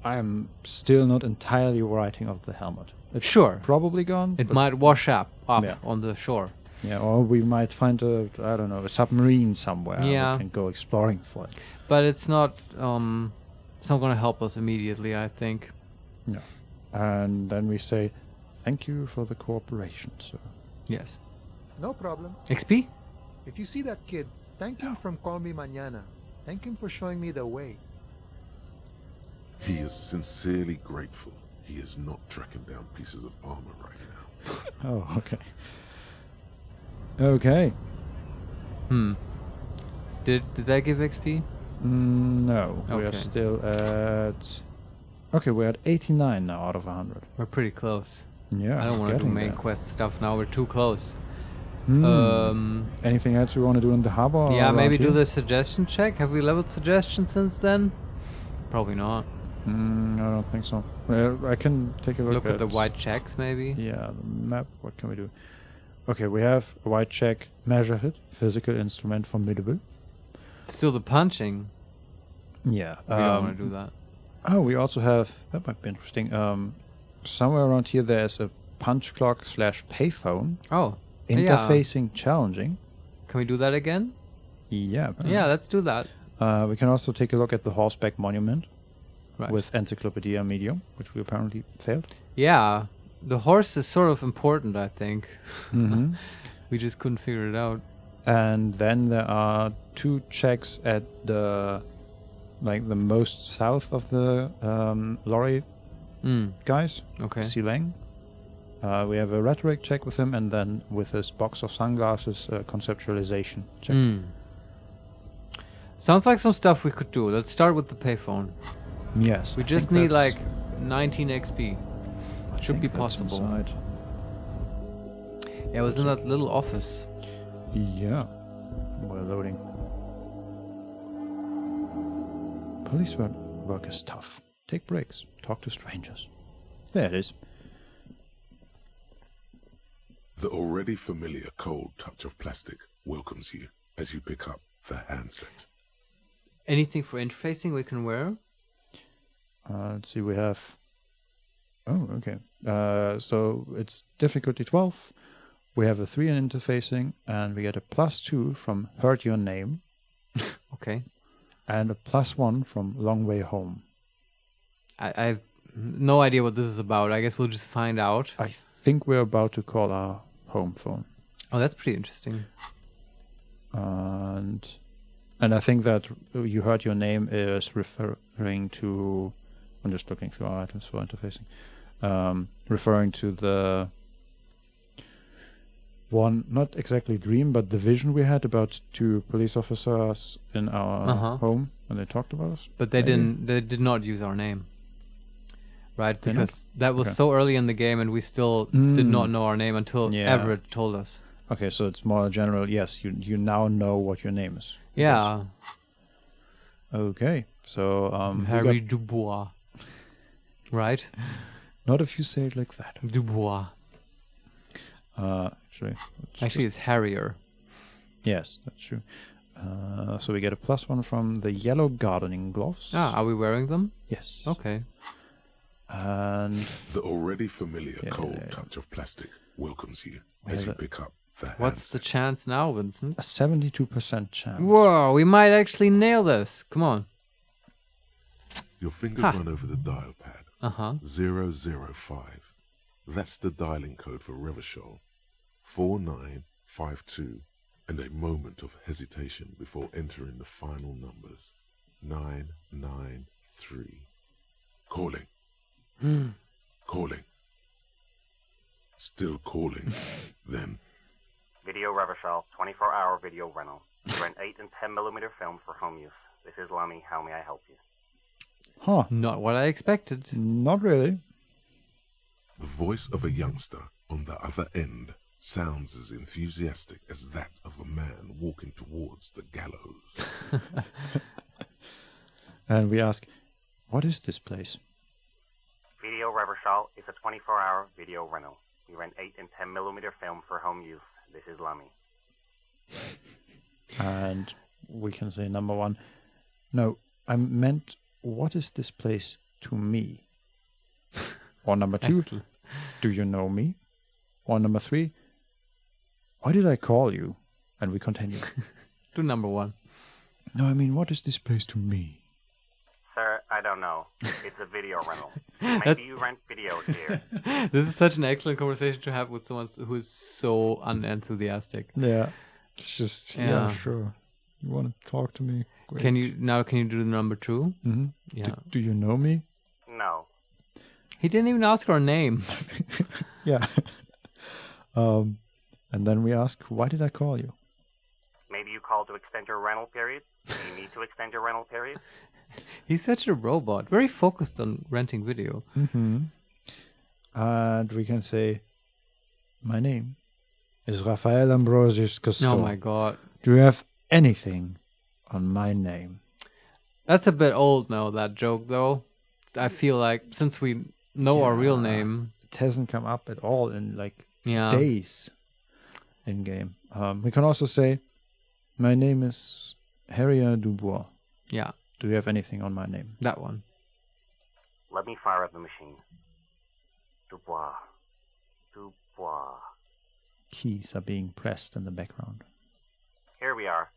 I'm still not entirely writing off the helmet. It's Sure. probably gone. It but- might wash up Yeah. on the shore. Yeah, or we might find I don't know, a submarine somewhere. Yeah. We can go exploring for it. But it's not gonna help us immediately, I think. Yeah. And then we say, thank you for the cooperation, sir. Yes. No problem. XP? If you see that kid, thank him from Cuno and Manana. Thank him for showing me the way. He is sincerely grateful. He is not tracking down pieces of armor right now. Oh, okay. Okay. Did I give XP? No, we are Okay. still at... Okay, we're at 89 now out of 100. We're pretty close. Yeah, I don't want to do getting main there. quest stuff now. We're too close. Hmm. Anything else we want to do in the harbor? or Yeah, around maybe do here? the suggestion check. Have we leveled suggestion since then? Probably not. I don't think so. I can take a look, Look at the white checks, maybe. Yeah, the map. What can we do? Okay, we have a white check, measure hit, physical instrument formidable. Still the punching. Yeah. We don't want to do that. Oh, we also have, that might be interesting. Somewhere around here there's a punch clock / payphone. Oh, Interfacing challenging. Can we do that again? Yeah. Yeah, let's do that. We can also take a look at the horseback monument Right. with Encyclopedia Medium, which we apparently failed. Yeah, the horse is sort of important, I think. Mm-hmm. We just couldn't figure it out. And then there are 2 checks at the most south of the lorry guys. Okay. Siileng. We have a rhetoric check with him, and then with his box of sunglasses, conceptualization check. Sounds like some stuff we could do. Let's start with the payphone. Yes. We I just think need that's- like 19 XP. I Should think be that's possible. inside. Yeah, it was in that little office. Yeah. We're loading. Police work is tough. Take breaks. Talk to strangers. There it is. The already familiar cold touch of plastic welcomes you as you pick up the handset. Anything for interfacing we can wear? Let's see, we have Oh, okay. So it's difficulty 12. We have a 3 in interfacing, and we get a +2 from Heard Your Name, Okay. and a +1 from Long Way Home. I have no idea what this is about. I guess we'll just find out. I think we're about to call our home phone. Oh, that's pretty interesting. And I think that You Heard Your Name is referring to... I'm just looking through our items for interfacing. Referring to the one, not exactly dream, but the vision we had about 2 police officers in our home when they talked about us. But they did not use our name. Right? They Because that was Okay. so early in the game and we still did not know our name until Yeah. Everett told us. Okay, so it's more general. Yes, you now know what your name is. Yeah. Okay, so we Harry got- Dubois. Right? not if you say it like that. Dubois. Actually, it's Harrier. yes, that's true. So we get a +1 from the yellow gardening gloves. Are we wearing them? Yes. Okay. And The already familiar Yeah, cold yeah, yeah. touch of plastic welcomes you We as have you a- pick up the What's the handset. chance now, Vincent? a 72% chance. Whoa, we might actually nail this. Come on. Your fingers Ha. run over the dial pad. Uh-huh. 005. That's the dialing code for Revachol. 4952. And a moment of hesitation before entering the final numbers. 993. Calling. Calling. Still calling. Then Video Revachol, 24-hour video rental. We rent 8 and 10mm film for home use. This is Lemmy. How may I help you? Huh. Not what I expected. Not really. the voice of a youngster on the other end sounds as enthusiastic as that of a man walking towards the gallows. And we ask, what is this place? Video Revachol is a 24-hour video rental. We rent 8 and 10mm film for home use. This is Lemmy. And we can say number one, no, I meant, what is this place to me? Or number two, Excellent. do you know me? Or number three, why did I call you? And we continue. Do number one. No, I mean, what is this place to me? Sir, I don't know. It's a video rental. Maybe you rent videos here. This is such an excellent conversation to have with someone who is so unenthusiastic. Yeah. It's just, Yeah. sure. You want to talk to me? Great. Can you do number two? Mm-hmm. Yeah. Do you know me? No. He didn't even ask our name. Yeah. And then we ask, why did I call you? Maybe you called to extend your rental period? Do you need to extend your rental period? He's such a robot, very focused on renting video. Mm-hmm. And we can say, my name is Rafael Ambrosius Cousteau. Oh my god. Do you have anything on my name? That's a bit old now, that joke, though. I feel like since we know our real Yeah. name. It hasn't come up at all in like Yeah. days in game. We can also say, my name is Harrier Dubois. Yeah, Do you have anything on my name? that one. Let me fire up the machine. Dubois. Dubois. Keys are being pressed in the background. Here we are.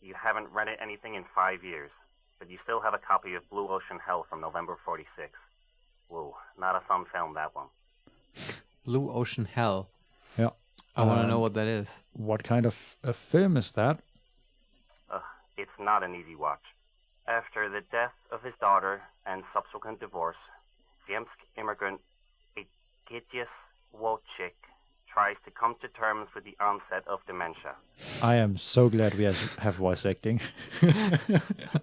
You haven't rented anything in 5 years, but you still have a copy of Blue Ocean Hell from November 46. Whoa, not a fun film, that one. Blue Ocean Hell. Yeah. I want to know what that is. What kind of a film is that? It's not an easy watch. After the death of his daughter and subsequent divorce, Ziemsk immigrant Egidius Wojcik tries to come to terms with the onset of dementia. I am so glad we have voice acting.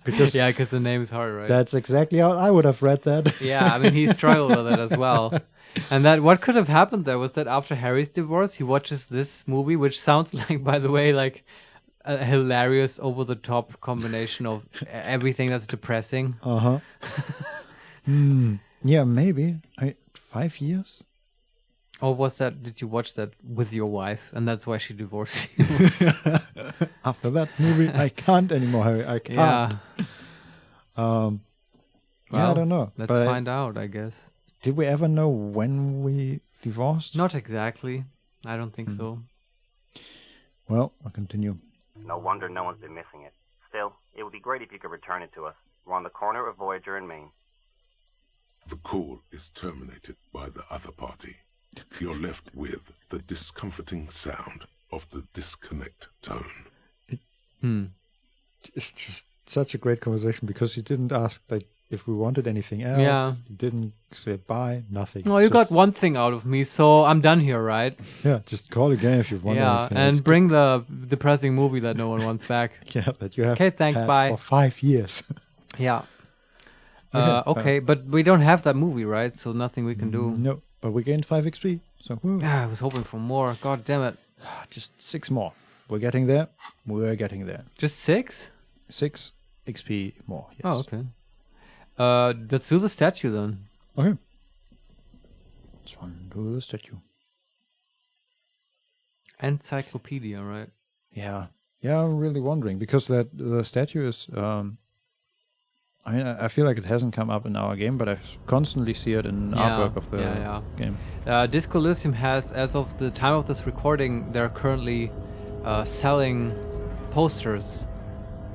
Because Yeah, because the name is hard, right? that's exactly how I would have read that. Yeah, I mean, he struggled with it as well. And that what could have happened there was that after Harry's divorce, he watches this movie, which sounds like, by the way, like a hilarious, over-the-top combination of everything that's depressing. Uh-huh. Yeah, maybe. 5 years? Or was that, did you watch that with your wife, and that's why she divorced you? After that movie, I can't anymore, Harry. I can't. Yeah. Yeah, I Well, don't know. Let's but find out, I guess. Did we ever know when we divorced? Not exactly. I don't think so. Well, I'll continue. No wonder no one's been missing it. Still, it would be great if you could return it to us. We're on the corner of Voyager and Main. The call is terminated by the other party. You're left with the discomforting sound of the disconnect tone. It's just such a great conversation because he didn't ask like if we wanted anything else. Yeah. He didn't say bye, nothing. No, It's you got just- one thing out of me, so I'm done here, right? Yeah, just call again if you want Yeah, anything. and It's bring the depressing movie that no one wants back. yeah, that you have Okay, thanks, had bye. for 5 years. Yeah. Okay, Okay, but we don't have that movie, right? So nothing we can do. No, but we gained 5 XP. So woo. I was hoping for more. God damn it. Just 6 more. We're getting there. We're getting there. Just 6? 6 XP more. Yes. Oh, okay. Let's do the statue then. Okay. Let's run to the statue. Encyclopedia, right? Yeah. Yeah, I'm really wondering because the statue is. I feel like it hasn't come up in our game, but I constantly see it in artwork of the game. Disco Elysium has, as of the time of this recording, they're currently selling posters.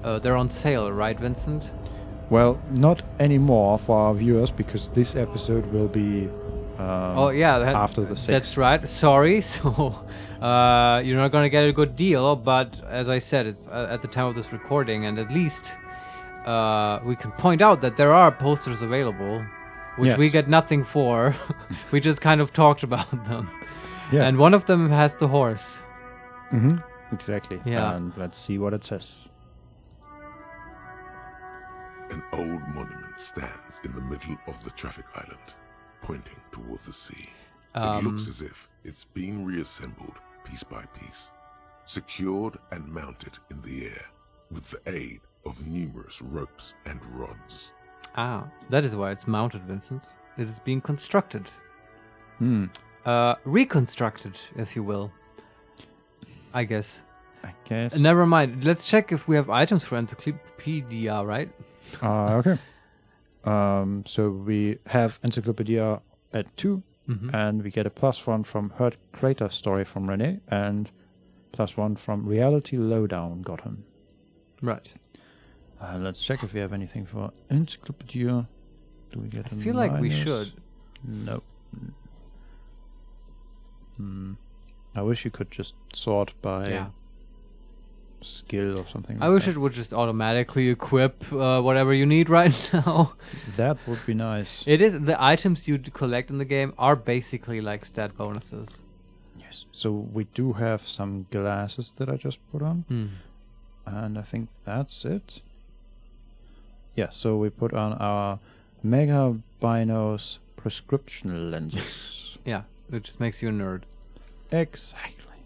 They're on sale, right, Vincent? Well, not anymore for our viewers because this episode will be after the 6th. That's right. Sorry. So you're not going to get a good deal, but as I said, it's at the time of this recording, and at least we can point out that there are posters available, which we Yes. get nothing for. We just kind of talked about them. Yeah. And one of them has the horse. Mm-hmm. Exactly. Yeah. And let's see what it says. An old monument stands in the middle of the traffic island, pointing toward the sea. It looks as if it's been reassembled piece by piece, secured and mounted in the air with the aid of numerous ropes and rods. Ah, that is why it's mounted, Vincent. It is being constructed. Reconstructed, if you will. I guess. I guess. Never mind. Let's check if we have items for Encyclopedia, right? Okay. So we have Encyclopedia at 2, and we get a +1 from Heard Crater Story from Renee, and +1 from Reality Lowdown got him. Right. Let's check if we have anything for Encyclopedia. Do we get I feel like we minus? should. No. I wish you could just sort by skill or something. I wish it would just automatically equip whatever you need right now. That would be nice. It is. The items you collect in the game are basically like stat bonuses. Yes. So we do have some glasses that I just put on. And I think that's it. Yeah, so we put on our Mega Binos prescription lenses. Yeah, it just makes you a nerd. Exactly.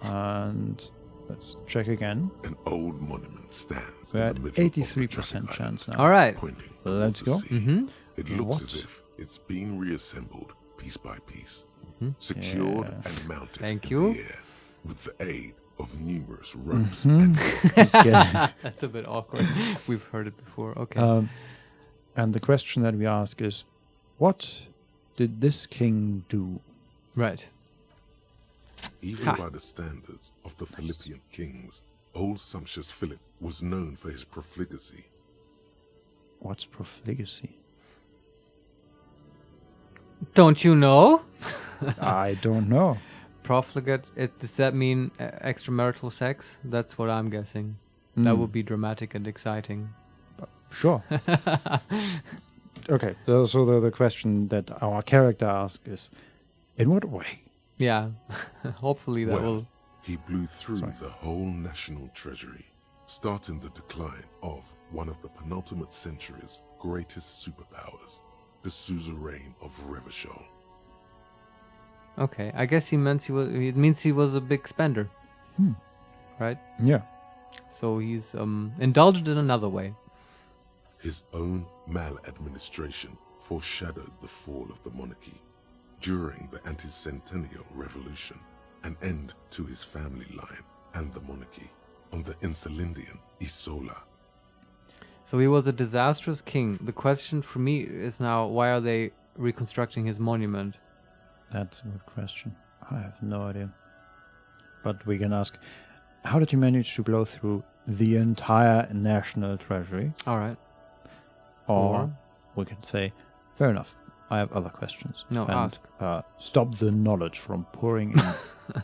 And let's check again. An old monument stands We're in at the middle of the 83% traffic chance island, now. All right. pointing Let's toward go. the sea. It looks What? as if it's been reassembled piece by piece, secured Yeah. and mounted Thank in you. the air with the aid of numerous ropes That's a bit awkward. We've heard it before. Okay. And the question that we ask is, what did this king do? Right. Even by the standards of the Philippian kings, old sumptuous Philip was known for his profligacy. What's profligacy? Don't you know? I don't know. Profligate. Does that mean extramarital sex? That's what I'm guessing. That would be dramatic and exciting. Sure. Okay, so the question that our character asks is, in what way? Yeah. Hopefully that Well, will. he blew through the whole national treasury, starting the decline of one of the penultimate century's greatest superpowers, the suzerain of Revachol. Okay, I guess he meant he was. It means he was a big spender, right? Yeah. So he's indulged in another way. His own maladministration foreshadowed the fall of the monarchy. During the anti-centennial revolution, an end to his family line and the monarchy on the Insulindian Isola. So he was a disastrous king. The question for me is now, why are they reconstructing his monument? That's a good question. I have no idea. But we can ask, how did you manage to blow through the entire national treasury? All right. Or we can say, fair enough, I have other questions. No, and, ask. Stop the knowledge from pouring in.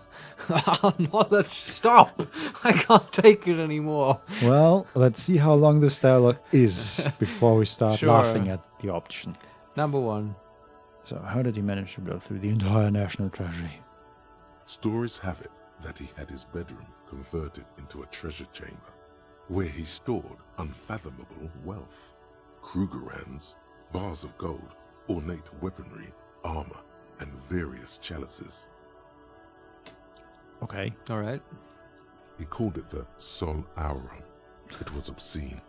Knowledge, stop! I can't take it anymore. Well, let's see how long this dialogue is before we start Sure. laughing at the option. Number 1. So, how did he manage to blow through the entire national treasury? Stories have it that he had his bedroom converted into a treasure chamber, where he stored unfathomable wealth. Krugerrands, bars of gold, ornate weaponry, armor, and various chalices. Okay. All right. He called it the Sol Auron. It was obscene.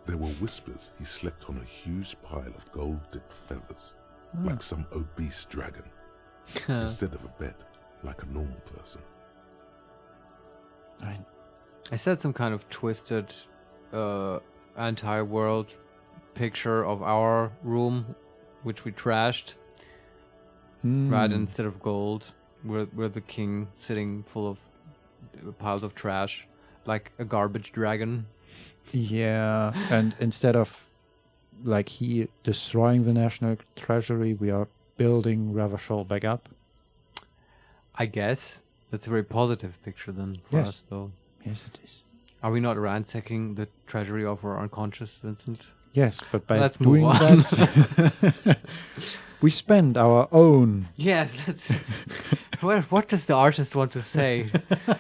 There were whispers he slept on a huge pile of gold-dipped feathers, like some obese dragon, instead of a bed, like a normal person. I said some kind of twisted anti-world picture of our room, which we trashed. Right, instead of gold, we're the king sitting full of piles of trash, like a garbage dragon. Yeah, and instead of like he destroying the national treasury, we are building Ravachol back up. I guess that's a very positive picture then for Yes. us, though. Yes, it is. Are we not ransacking the treasury of our unconscious Vincent? Yes, but by Let's doing move on. that, we spend our own. Yes, let's. What does the artist want to say?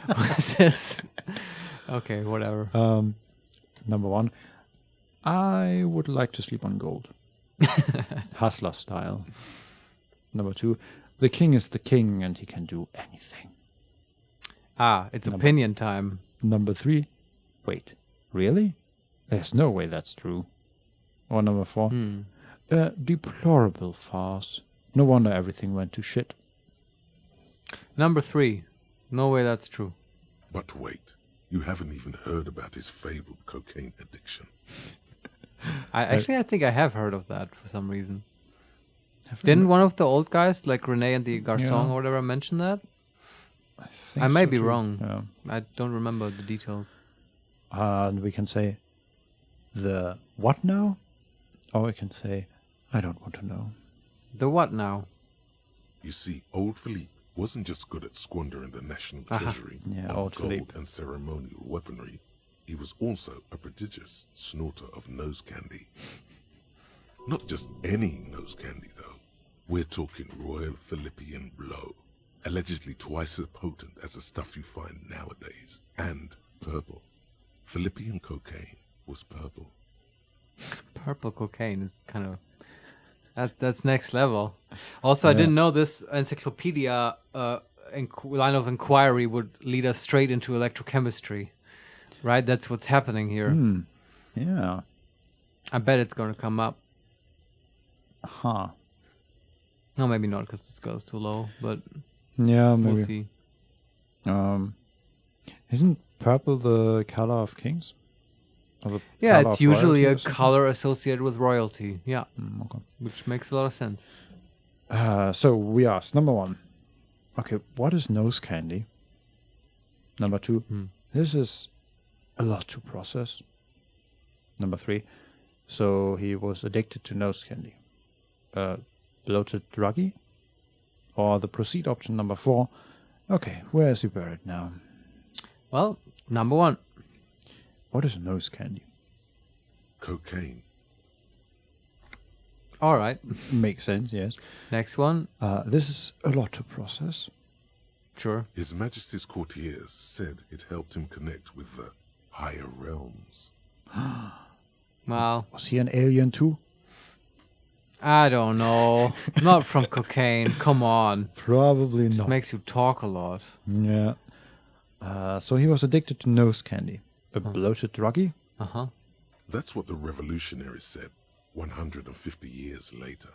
What is this? Okay, whatever. Number 1, I would like to sleep on gold. Hustler style. Number 2, the king is the king and he can do anything. It's opinion time. Number 3, wait, really? There's no way that's true. Or number 4, a deplorable farce. No wonder everything went to shit. Number 3, no way that's true. But wait, you haven't even heard about his fabled cocaine addiction. I think I have heard of that for some reason. Didn't one of the old guys, like Rene and the Garçon or whatever, mention that? I may be wrong. Yeah. I don't remember the details. And we can say, the what now? Or we can say, I don't want to know. The what now? You see, old Philippe wasn't just good at squandering the national treasury Yeah, on old gold Philippe. and ceremonial weaponry. He was also a prodigious snorter of nose candy. Not just any nose candy, though. We're talking Royal Philippian Blow, allegedly twice as potent as the stuff you find nowadays, and purple. Philippian cocaine was purple. Purple cocaine is kind of... That's next level. Also, I didn't know this encyclopedia line of inquiry would lead us straight into electrochemistry. Right? That's what's happening here. Yeah. I bet it's going to come up. Huh. No, maybe not, because this goes too low, but Yeah, maybe. we'll see. Isn't purple the color of kings? Or the Yeah, color it's of usually royalty a or something? color associated with royalty. Yeah, Okay. which makes a lot of sense. So we asked, number 1, okay, what is nose candy? Number 2, this is a lot to process. Number 3, so he was addicted to nose candy. Bloated druggie? Or the proceed option number 4, okay, where is he buried now? Well, number 1. What is nose candy? Cocaine. All right. Makes sense, yes. Next one. This is a lot to process. Sure. His Majesty's courtiers said it helped him connect with the higher realms. Well, Was he an alien too? I don't know. Not from cocaine. Come on. Probably Just not. makes you talk a lot. Yeah. So he was addicted to nose candy. A bloated druggie? Uh-huh. That's what the revolutionaries said 150 years later,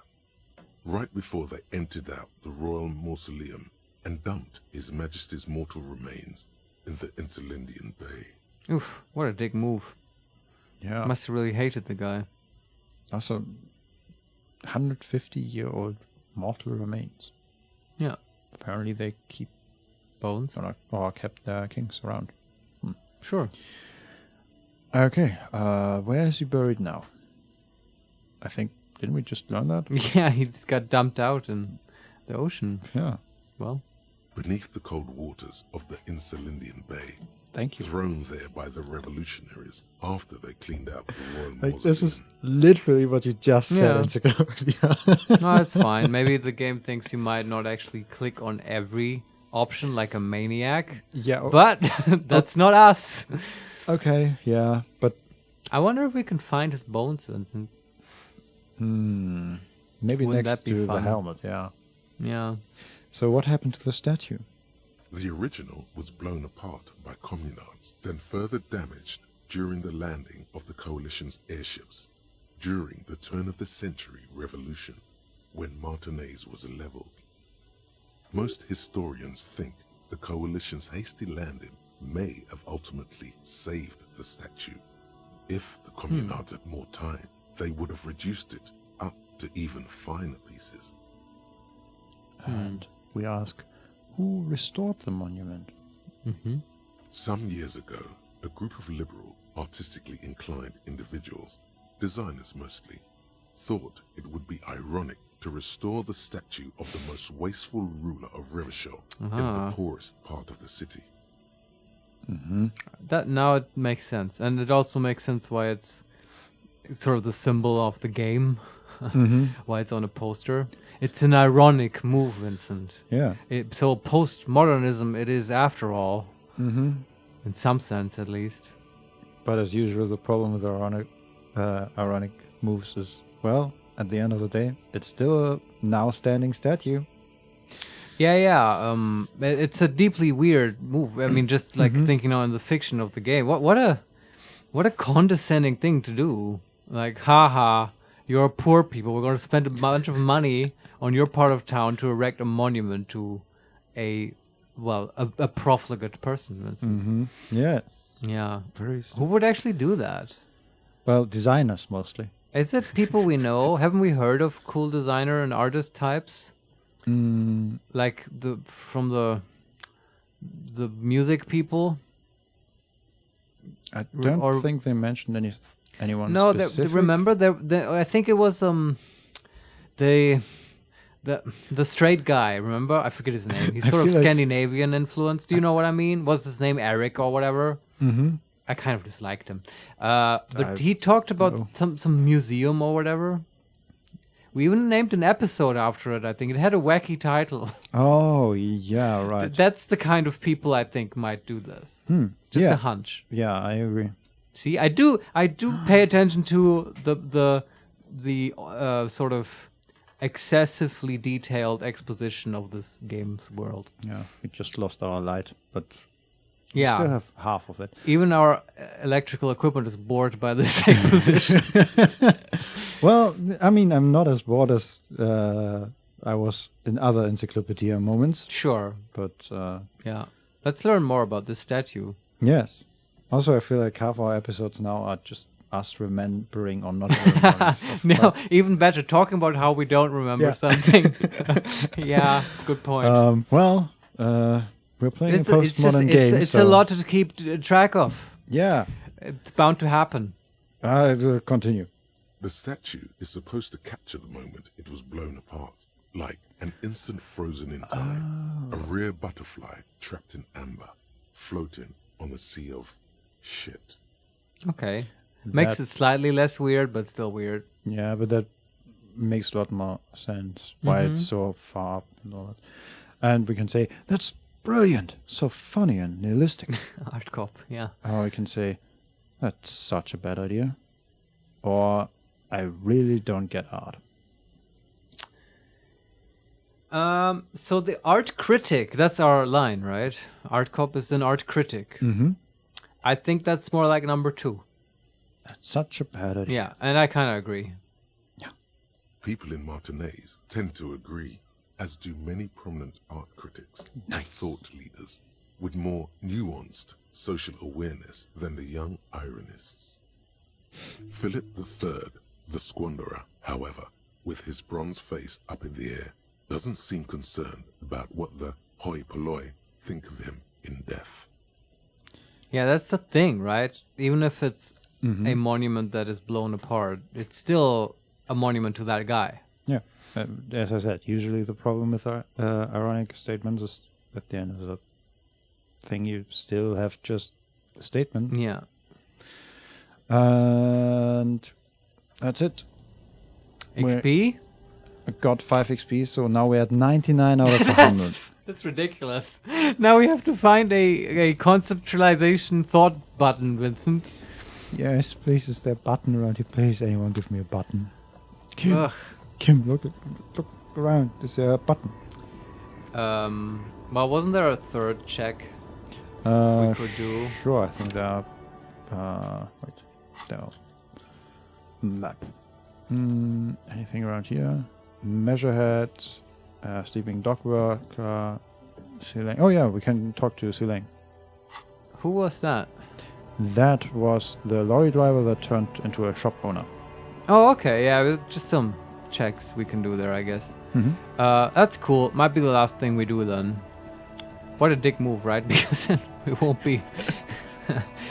right before they emptied out the royal mausoleum and dumped His Majesty's mortal remains in the Insulindian Bay. Oof, what a dick move. Yeah. Must have really hated the guy. Also, 150-year-old mortal remains. Yeah. Apparently they keep Bones? or kept their kings around. Sure. Okay, where is he buried now? I think, didn't we just learn that? Yeah, he just got dumped out in the ocean. Yeah. Well. Beneath the cold waters of the Insulindian Bay. Thank you. Thrown there by the revolutionaries after they cleaned out the royal Like, this is mausoleum. literally what you just said, Yeah. Encyclopedia. No, it's fine. Maybe the game thinks you might not actually click on every option like a maniac. Yeah. But that's not us. Okay, yeah, but... I wonder if we can find his bones, Vincent. Maybe Wouldn't next that be to the fun? helmet, yeah. Yeah. So what happened to the statue? The original was blown apart by communards, then further damaged during the landing of the Coalition's airships during the turn-of-the-century revolution, when Martinez was leveled. Most historians think the Coalition's hasty landing may have ultimately saved the statue. If the communards had more time, they would have reduced it up to even finer pieces. And we ask, who restored the monument? Some years ago, a group of liberal, artistically inclined individuals, designers mostly, thought it would be ironic to restore the statue of the most wasteful ruler of Revachol in the poorest part of the city. That now it makes sense, and it also makes sense why it's sort of the symbol of the game. Why it's on a poster. It's an ironic move, Vincent. Yeah. So postmodernism it is after all. In some sense, at least. But as usual, the problem with ironic moves is, well, at the end of the day, it's still a now standing statue. Yeah. It's a deeply weird move. I mean, just like thinking on the fiction of the game. What a condescending thing to do. Like, haha, you're poor people. We're going to spend a bunch of money on your part of town to erect a monument to a profligate person. Vincent. Yes. Yeah. Very Who would actually do that? Well, designers mostly. Is it people we know? Haven't we heard of cool designer and artist types? Like from the music people? I don't think they mentioned anyone No, specific. remember I think it was the straight guy. Remember, I forget his name. He's sort of Scandinavian influenced. Do you know what I mean? Was his name Eric or whatever? I kind of disliked him. But he talked about some museum or whatever. We even named an episode after it, I think. It had a wacky title. Oh, yeah, right. That's the kind of people I think might do this. Just a hunch. Yeah, I agree. See, I do pay attention to the sort of excessively detailed exposition of this game's world. Yeah, we just lost our light, but yeah, we still have half of it. Even our electrical equipment is bored by this exposition. Well, I mean, I'm not as bored as I was in other encyclopedia moments. Sure. But yeah, let's learn more about this statue. Yes. Also, I feel like half our episodes now are just us remembering or not remembering stuff. No, even better, talking about how we don't remember something. Yeah, good point. We're playing a postmodern game. It's a lot to keep track of. Yeah. It's bound to happen. Continue. The statue is supposed to capture the moment it was blown apart, like an instant frozen in time, a rare butterfly trapped in amber, floating on a sea of shit. Okay. Makes it slightly less weird, but still weird. Yeah, but that makes a lot more sense why it's so far up and all that. And we can say, that's brilliant, so funny and nihilistic. Art cop, yeah. Or we can say, that's such a bad idea. Or, I really don't get art. So the art critic, that's our line, right? Art cop is an art critic. I think that's more like number 2. That's such a bad idea. Yeah, and I kind of agree. Yeah. People in Martinez tend to agree, as do many prominent art critics and thought leaders, with more nuanced social awareness than the young ironists. Philip III, the squanderer, however, with his bronze face up in the air, doesn't seem concerned about what the hoi polloi think of him in death. Yeah, that's the thing, right? Even if it's a monument that is blown apart, it's still a monument to that guy. Yeah. As I said, usually the problem with ironic statements is at the end of the thing you still have just the statement. Yeah. And that's it. XP? I got 5 XP, so now we're at 99 out of 100. That's ridiculous. Now we have to find a conceptualization thought button, Vincent. Yes, please, is there a button around here? Please, anyone give me a button. Ugh. Kim, look around. Is there a button? Well, wasn't there a third check we could do? Sure, I think there are... wait. There are... Map. Anything around here? Measurehead, sleeping dock worker, Siileng. Oh yeah, we can talk to Siileng. Who was that? That was the lorry driver that turned into a shop owner. Oh, okay. Yeah, just some checks we can do there, I guess. That's cool. Might be the last thing we do then. What a dick move, right? Because then we won't be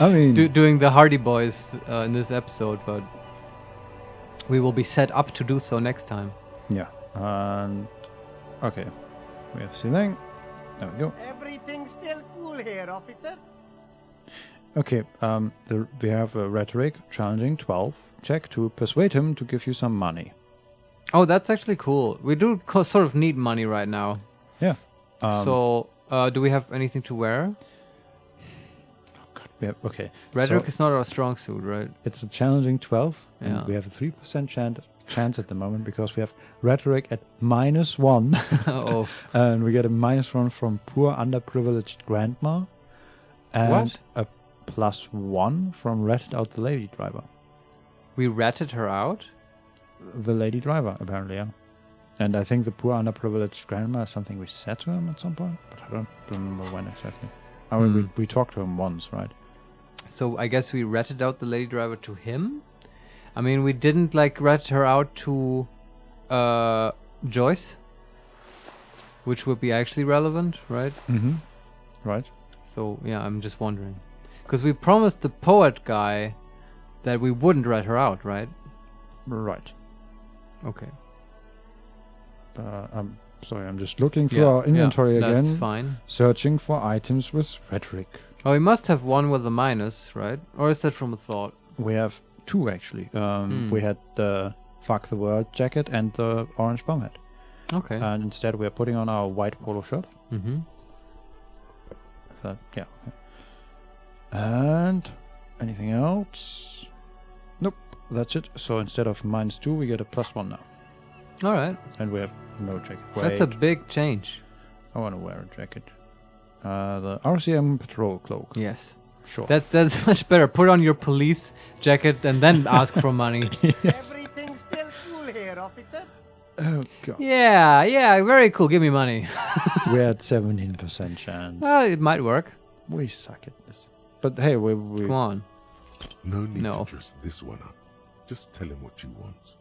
I mean, doing the Hardy Boys in this episode, but we will be set up to do so next time. yeah. And okay, we have Siileng. There we go. Everything's still cool here, officer. Okay, we have a rhetoric challenging 12 check to persuade him to give you some money. Oh, that's actually cool. We do sort of need money right now. Yeah. So, do we have anything to wear? We have, okay. Rhetoric so is not our strong suit, right? it's a challenging 12. Yeah. And we have a 3% chance at the moment because we have rhetoric at -1. Oh. And we get a -1 from poor underprivileged grandma. And What? a +1 from ratted out the lady driver. We ratted her out? The lady driver, apparently, yeah. And I think the poor underprivileged grandma is something we said to him at some point, but I don't remember when exactly. I mean, we talked to him once, right? So I guess we ratted out the lady driver to him? I mean, we didn't like rat her out to Joyce, which would be actually relevant, right? Mm-hmm. Right. So yeah, I'm just wondering. Because we promised the poet guy that we wouldn't rat her out, right? Right. Okay. I'm sorry, I'm just looking through our inventory again. That's fine. Searching for items with rhetoric. Oh, we must have one with a minus, right? Or is that from a thought? We have 2 actually. We had the Fuck the World jacket and the orange bomb hat. Okay. And instead we are putting on our white polo shirt. Mm-hmm. Yeah. And anything else? Nope. That's it. So instead of -2, we get a +1 now. All right. And we have no jacket. That's a big change. I want to wear a jacket. The RCM patrol cloak. Yes. Sure. That's much better. Put on your police jacket and then ask for money. Everything's still cool here, officer. Oh god. Yeah, very cool. Give me money. We're at 17% chance. It might work. We suck at this. But hey, we Come on. No need No. to dress this one up. Just tell him what you want.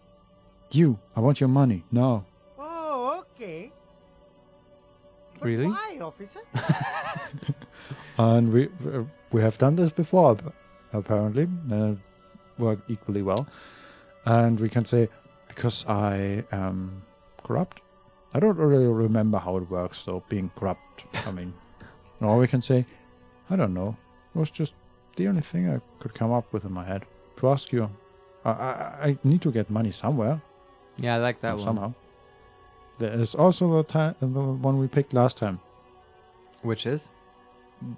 I want your money. No. Oh, okay. But Really? why, officer? And we have done this before, apparently. Worked equally well. And we can say, because I am corrupt. I don't really remember how it works, though, being corrupt. I mean, or we can say, I don't know. It was just the only thing I could come up with in my head. To ask you, I need to get money somewhere. Yeah, I like that one. Somehow. There is also the one we picked last time. Which is?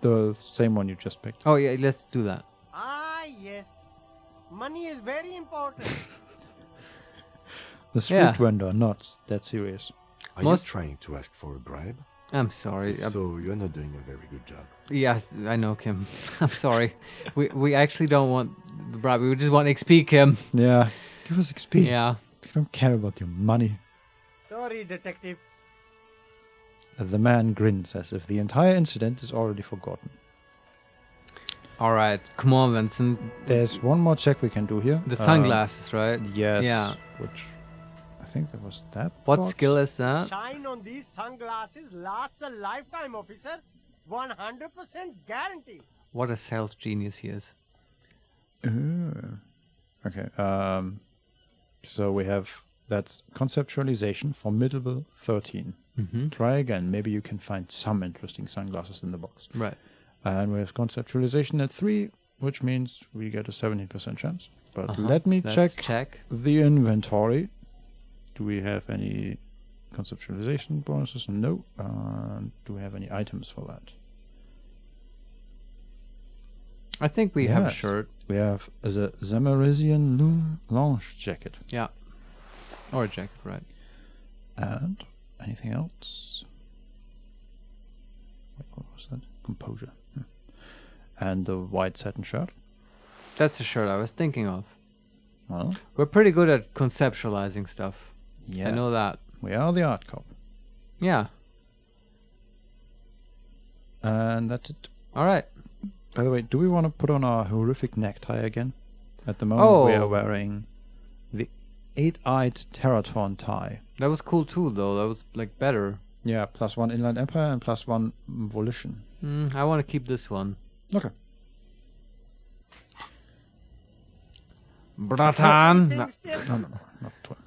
The same one you just picked. Oh, yeah, let's do that. Ah, yes. Money is very important. The street vendor, not that serious. Are you trying to ask for a bribe? I'm sorry. So you're not doing a very good job. Yeah, I know, Kim. I'm sorry. We actually don't want the bribe. We just want XP, Kim. Yeah. Give us XP. Yeah. We don't care about your money. Sorry, detective. The man grins as if the entire incident is already forgotten. All right, come on, Vincent. There's one more check we can do here. The sunglasses, right? Yes. Yeah. Which I think that was that. What box. skill is that? Shine on these sunglasses lasts a lifetime, officer. 100% guarantee. What a sales genius he is. Okay. So we have that's conceptualization, formidable 13. Try again. Maybe you can find some interesting sunglasses in the box. Right. And we have conceptualization at 3, which means we get a 17% chance. But let me check the inventory. Do we have any conceptualization bonuses? No. Do we have any items for that? I think we have a shirt. We have the Zamarisian Lounge jacket. Yeah. Or a jacket, right. And anything else? Wait, what was that? Composure. And the white satin shirt. That's a shirt I was thinking of. Well, we're pretty good at conceptualizing stuff. Yeah. I know that. We are the art cop. Yeah. And that's it. All right. By the way, do we want to put on our horrific necktie again? At the moment, we are wearing the 8-eyed Teraton tie. That was cool too, though. That was like better. Yeah, +1 Inland Empire and +1 Volition. I want to keep this one. Okay. Bratan. No, not 12.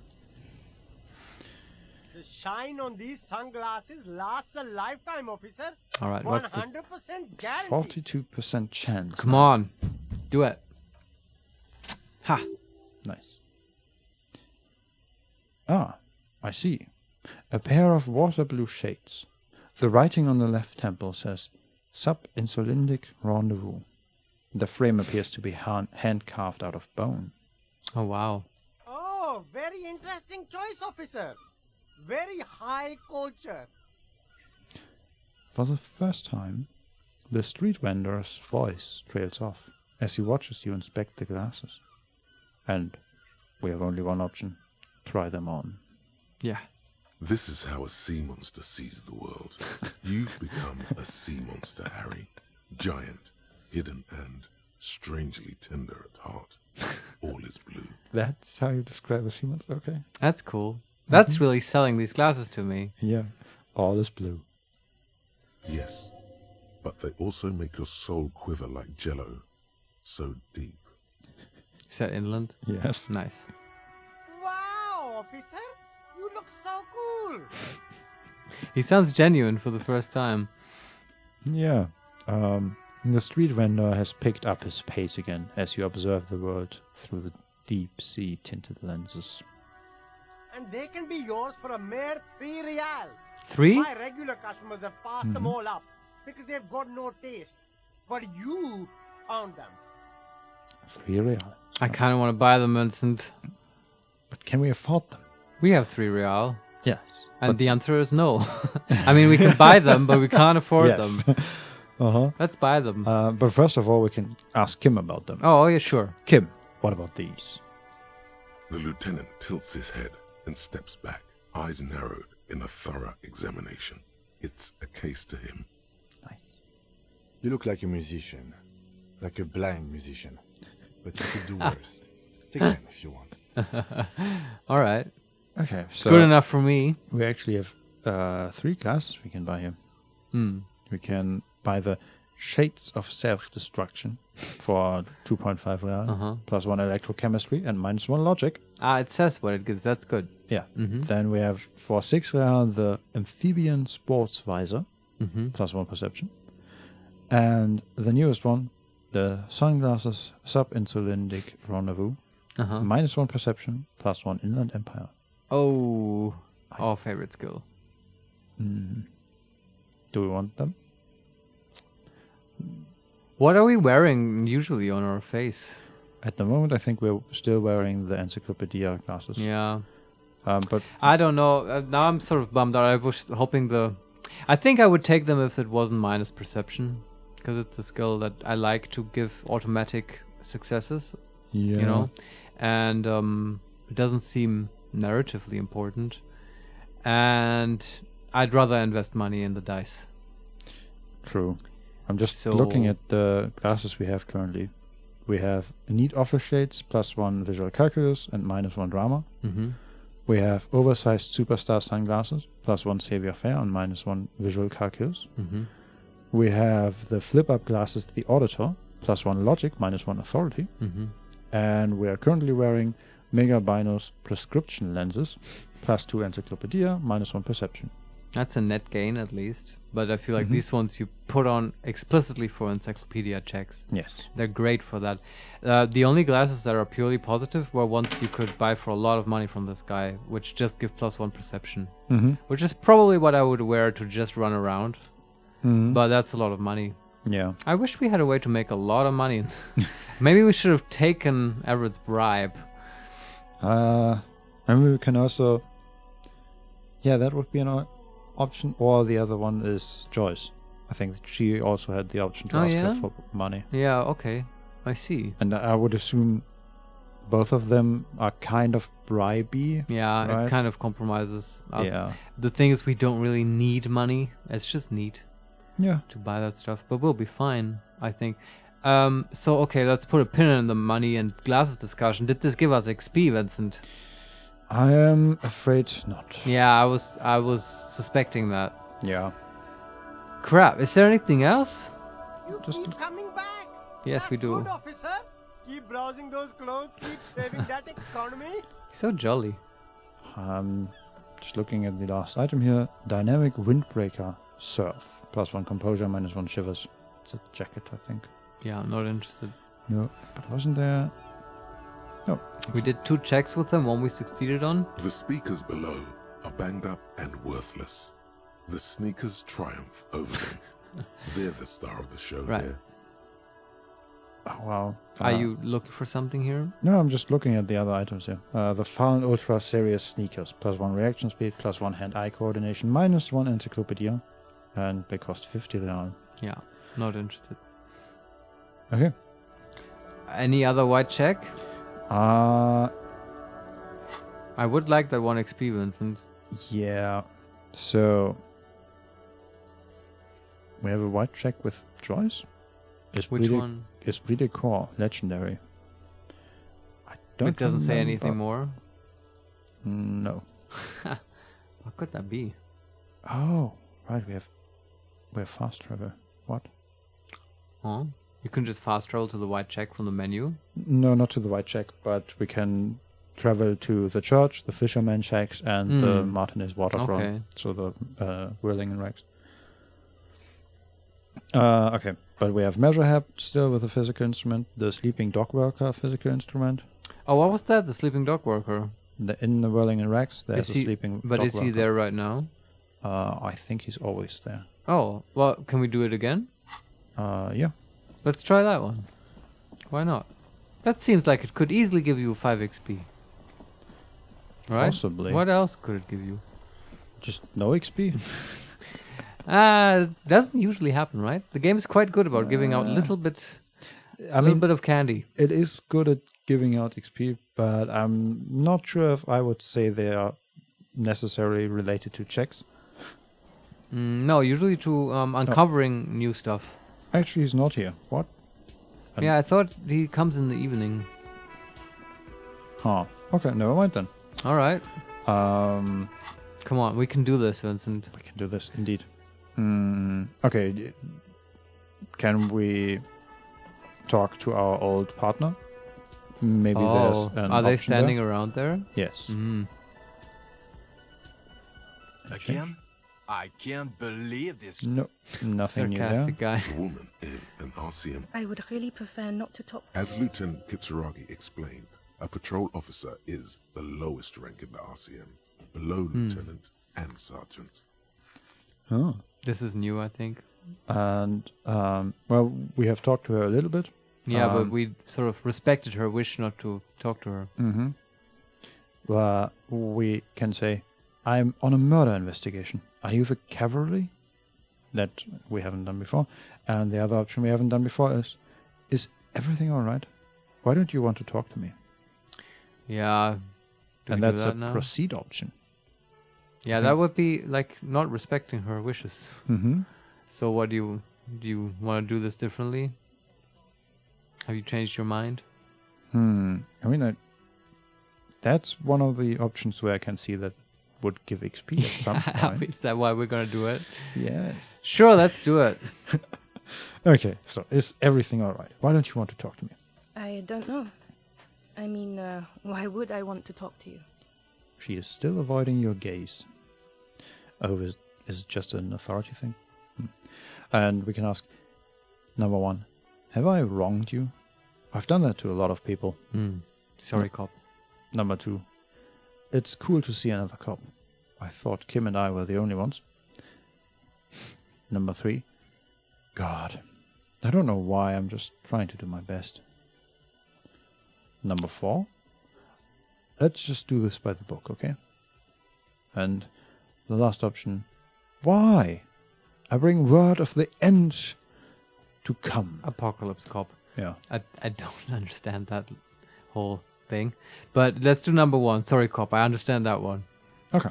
The shine on these sunglasses lasts a lifetime, officer. All right, what's 100% guarantee. 42% chance. Come on, do it. Ha. Nice. Ah, I see. A pair of water blue shades. The writing on the left temple says, Sub-insulindic rendezvous. The frame appears to be hand-carved out of bone. Oh, wow. Oh, very interesting choice, officer. Very high culture. For the first time, the street vendor's voice trails off as he watches you inspect the glasses. And we have only one option. Try them on. Yeah. This is how a sea monster sees the world. You've become a sea monster, Harry. Giant, hidden, and strangely tender at heart. All is blue. That's how you describe a sea monster? Okay. That's cool. That's really selling these glasses to me. Yeah. All is blue. Yes, but they also make your soul quiver like jello. So deep. Is that inland? Yes. Nice. Wow, officer. You look so cool. He sounds genuine for the first time. Yeah. The street vendor has picked up his pace again as you observe the world through the deep sea tinted lenses. And they can be yours for a mere 3 real. 3? My regular customers have passed them all up because they've got no taste. But you found them. 3 real. I kind of want to buy them, Vincent. But can we afford them? We have 3 real. Yes. And the answer is no. I mean, we can buy them, but we can't afford them. Let's buy them. But first of all, we can ask Kim about them. Oh, yeah, sure. Kim, what about these? The lieutenant tilts his head and steps back, eyes narrowed in a thorough examination. It's a case to him. Nice. You look like a musician. Like a blind musician. But you could do worse. Take them if you want. All right. Okay, so good enough for me. We actually have 3 glasses we can buy here. We can buy the Shades of Self-Destruction for 2.5 real, +1 electrochemistry and -1 logic. It says what it gives. That's good. Yeah. Then we have for 6 real the Amphibian Sports Visor, +1 perception. And the newest one, the Sunglasses Sub-insulindic Rendezvous, -1 perception, +1 Inland Empire. Oh, our favorite skill. Do we want them? What are we wearing usually on our face? At the moment, I think we're still wearing the Encyclopedia glasses. Yeah. But I don't know. Now I'm sort of bummed out. I was hoping I think I would take them if it wasn't minus perception, because it's a skill that I like to give automatic successes. Yeah. You know, and it doesn't seem narratively important, and I'd rather invest money in the dice. True. I'm just looking at the classes we have currently. We have neat office shades, +1 visual calculus, and -1 drama. We have oversized superstar sunglasses, +1 savior fair, and -1 visual calculus. We have the flip-up glasses, the auditor, +1 logic, -1 authority. And we are currently wearing Mega Binos prescription lenses, +2 encyclopedia, -1 perception. That's a net gain at least. But I feel like these ones you put on explicitly for encyclopedia checks. Yes. They're great for that. The only glasses that are purely positive were ones you could buy for a lot of money from this guy, which just give +1 perception. Which is probably what I would wear to just run around. But that's a lot of money. Yeah. I wish we had a way to make a lot of money. Maybe we should have taken Everett's bribe. And we can also... Yeah, that would be an option. Or the other one is Joyce. I think she also had the option to ask her for money. Yeah, okay. I see. And I would assume both of them are kind of bribey. Yeah, right? It kind of compromises us. Yeah. The thing is, we don't really need money. It's just neat. Yeah. To buy that stuff. But we'll be fine, I think. So, okay, let's put a pin in the money and glasses discussion. Did this give us XP, Vincent? I am afraid not. Yeah, I was suspecting that. Yeah. Crap, is there anything else? You keep coming back. Yes, we do. Good, officer. Keep browsing those clothes. Keep saving that economy. So jolly. Just looking at the last item here. Dynamic windbreaker surf. +1 composure, -1 shivers. It's a jacket, I think. Yeah, I'm not interested. No, but wasn't there... No. We did 2 checks with them, one we succeeded on. The speakers below are banged up and worthless. The sneakers triumph over them. They're the star of the show here. Oh, wow. Are you looking for something here? No, I'm just looking at the other items here. The Fallen Ultra Series sneakers. +1 reaction speed, +1 hand-eye coordination, -1 encyclopedia. And they cost 50 real. Yeah, not interested. Okay. Any other white check? I would like that 1 XP, Vincent. Yeah. So we have a white check with Joyce. Which one? Esprit de Corps, legendary. I don't. It doesn't say anything more. No. What could that be? Oh, right. We have fast travel. What? Oh, you can just fast travel to the white check from the menu. No, not to the white check, but we can travel to the church, the fisherman shacks, and the Martinez waterfront. Okay. So the Whirling and Rex. Okay, but we have Measure Hab still with a physical instrument. The Sleeping Dog Worker physical instrument. Oh, what was that? The sleeping dog worker. In the Whirling and Rex, there's a sleeping But dog is he worker. there right now? I think he's always there. Oh, well, can we do it again? Yeah. Let's try that one. Why not? That seems like it could easily give you 5 XP. Right? Possibly. What else could it give you? Just no XP. Doesn't usually happen, right? The game is quite good about giving out a little bit of candy. It is good at giving out XP, but I'm not sure if I would say they are necessarily related to checks. No, usually to uncovering new stuff. Actually, he's not here. What? Yeah, I thought he comes in the evening. Huh. Okay, never mind then. All right. Come on, we can do this, Vincent. We can do this, indeed. Okay. Can we talk to our old partner? Maybe there's an are they option standing there? around there? Yes. Again? I can't believe this. No, nothing new there. Sarcastic guy. A woman in an RCM. I would really prefer not to talk. As Lieutenant Kitsuragi explained, a patrol officer is the lowest rank in the RCM, below lieutenant and sergeant. Oh. This is new, I think. And, well, we have talked to her a little bit. Yeah, but we sort of respected her wish not to talk to her. Well, we can say, I'm on a murder investigation. Are you the cavalry? That we haven't done before. And the other option we haven't done before is everything all right? Why don't you want to talk to me? Yeah. And that's a proceed option. Yeah, that would be like not respecting her wishes. So what do you Do you want to do this differently? Have you changed your mind? I mean, that's one of the options where I can see that would give XP at some point. Is that why we're gonna do it? Yes. Sure, let's do it. Okay, so is everything all right? Why don't you want to talk to me? I don't know. I mean, why would I want to talk to you? She is still avoiding your gaze. Oh, is it just an authority thing? And we can ask, number one, have I wronged you? I've done that to a lot of people. Sorry, cop. Number two, it's cool to see another cop. I thought Kim and I were the only ones. Number three, God, I don't know why, I'm just trying to do my best. Number four, let's just do this by the book, okay? And the last option, why? I bring word of the end to come. Apocalypse cop. Yeah. I don't understand that whole thing. But let's do number one. Sorry, cop. I understand that one. Okay.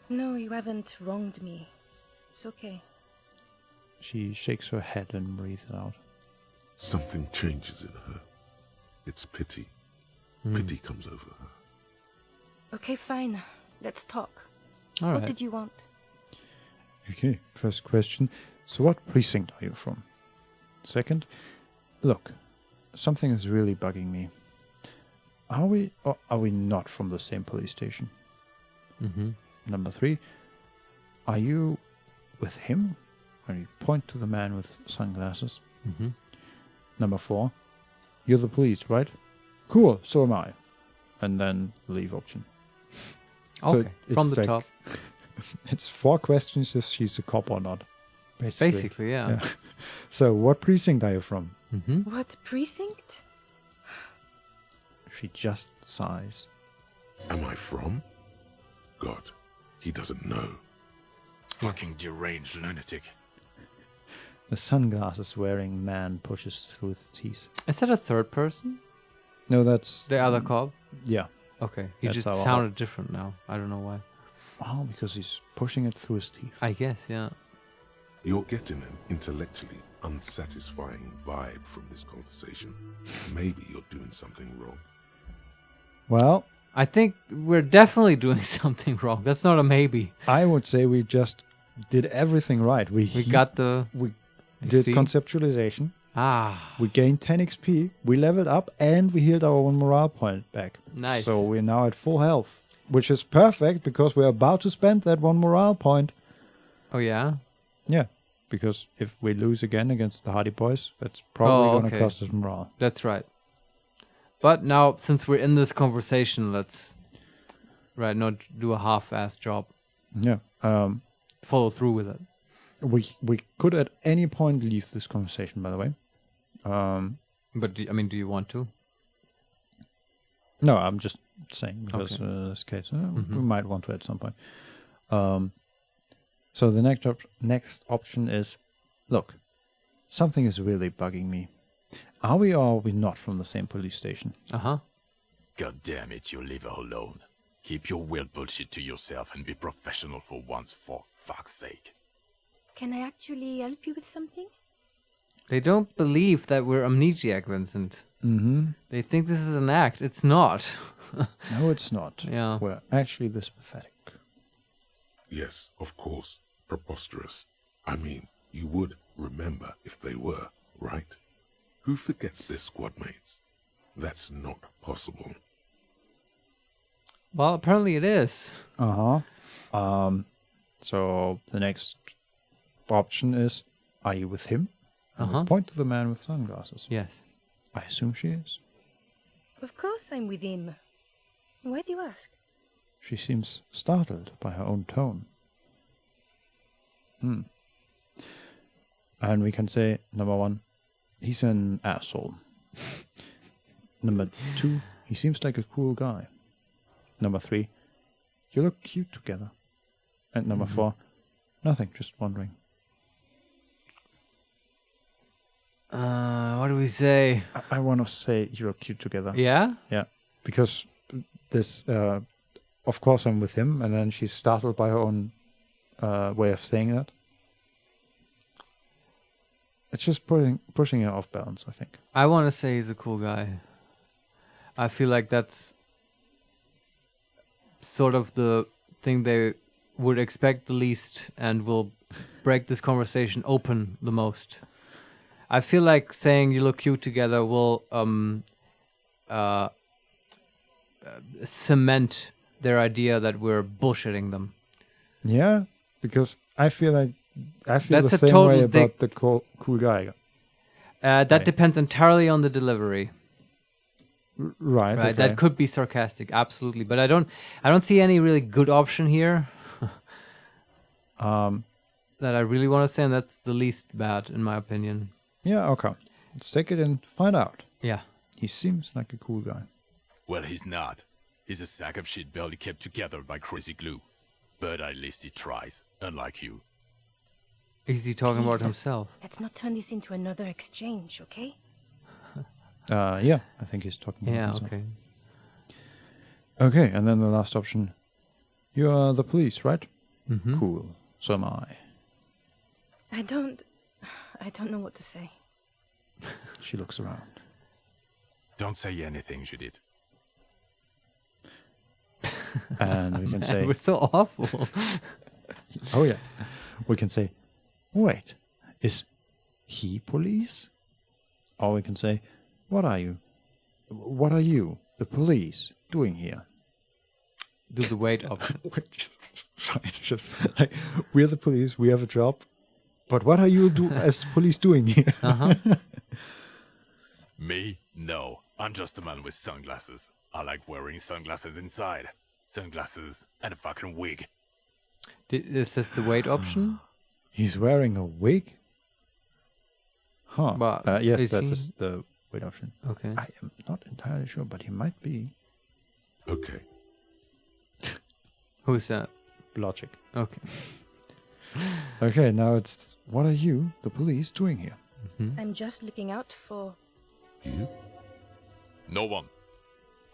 No, you haven't wronged me. It's okay. She shakes her head and breathes out. Something changes in her. It's pity. Pity comes over her. Okay, fine. Let's talk. All What right. did you want? Okay, first question. So what precinct are you from? Second, look, something is really bugging me. Are we or are we not from the same police station? Number three, are you with him? When you point to the man with sunglasses. Number four, you're the police, right? Cool, so am I. And then leave option. Okay, So from it's the like- top. It's 4 questions if she's a cop or not. Basically, yeah. So, what precinct are you from? What precinct? She just sighs. Am I from? God, he doesn't know. Fucking deranged lunatic. The sunglasses wearing man pushes through his teeth. Is that a third person? No, that's... The other cop? Yeah. Okay. He That's just our- sounded different now. I don't know why. Oh, because he's pushing it through his teeth. I guess, yeah. You're getting an intellectually unsatisfying vibe from this conversation. Maybe you're doing something wrong. Well, I think we're definitely doing something wrong. That's not a maybe. I would say we just did everything right. We got the We did XP. conceptualization. Ah. We gained 10 XP. We leveled up and we healed our 1 morale point back. Nice. So we're now at full health, which is perfect because we're about to spend that 1 morale point. Oh, yeah? Yeah, because if we lose again against the Hardy Boys, that's probably going to cost us morale. That's right. But now, since we're in this conversation, let's not do a half-assed job. Yeah. Follow through with it. We could at any point leave this conversation, by the way. But do you want to? No, I'm just saying because Okay. in this case, we might want to at some point. So the next option is, look, something is really bugging me. Are we or are we not from the same police station? God damn it, you leave her alone. Keep your weird bullshit to yourself and be professional for once, for fuck's sake. Can I actually help you with something? They don't believe that we're amnesiac, Vincent. They think this is an act. It's not. No, it's not. Yeah. We're actually this pathetic. Yes, of course. Preposterous. I mean, you would remember if they were, right? Who forgets their squad mates? That's not possible. Well, apparently it is. So the next option is, are you with him? And we point to the man with sunglasses. Yes. I assume she is. Of course I'm with him. Why do you ask? She seems startled by her own tone. And we can say, number one, he's an asshole. Number two, he seems like a cool guy. Number three, you look cute together. And number four, nothing, just wondering. What do we say? I want to say you look cute together. Yeah? Yeah. Because this, of course I'm with him, and then she's startled by her own way of saying that. It's just pushing it off balance, I think. I want to say he's a cool guy. I feel like that's sort of the thing they would expect the least and will break this conversation open the most. I feel like saying you look cute together will cement their idea that we're bullshitting them. Yeah, because I feel the That's a same total way about the cool guy. That depends entirely on the delivery. Right. Okay. That could be sarcastic, absolutely. But I don't see any really good option here. That I really want to say, and that's the least bad in my opinion. Yeah, okay. Let's take it and find out. Yeah. He seems like a cool guy. Well, he's not. He's a sack of shit barely kept together by crazy glue. But at least he tries, unlike you. Is he talking about himself? Let's not turn this into another exchange, okay? Yeah, I think he's talking about himself. Okay. Okay, and then the last option. You are the police, right? Mm-hmm. Cool. So am I. I don't know what to say. She looks around. Don't say anything, Judith. And we can say... We're so awful. Oh, yes. We can say, wait, is he police? Or we can say, what are you, the police, doing here? Do the wait option. It's just like, we're the police, we have a job, but what are you as police doing here? Uh-huh. Me? No. I'm just a man with sunglasses. I like wearing sunglasses inside. Sunglasses and a fucking wig. Is this the wait option? He's wearing a wig? Huh. But yes, that is the wait option. Okay. I am not entirely sure, but he might be. Okay. Who's that? Logic. Okay. Okay, now it's, what are you, the police, doing here? Mm-hmm. I'm just looking out for... You? No one.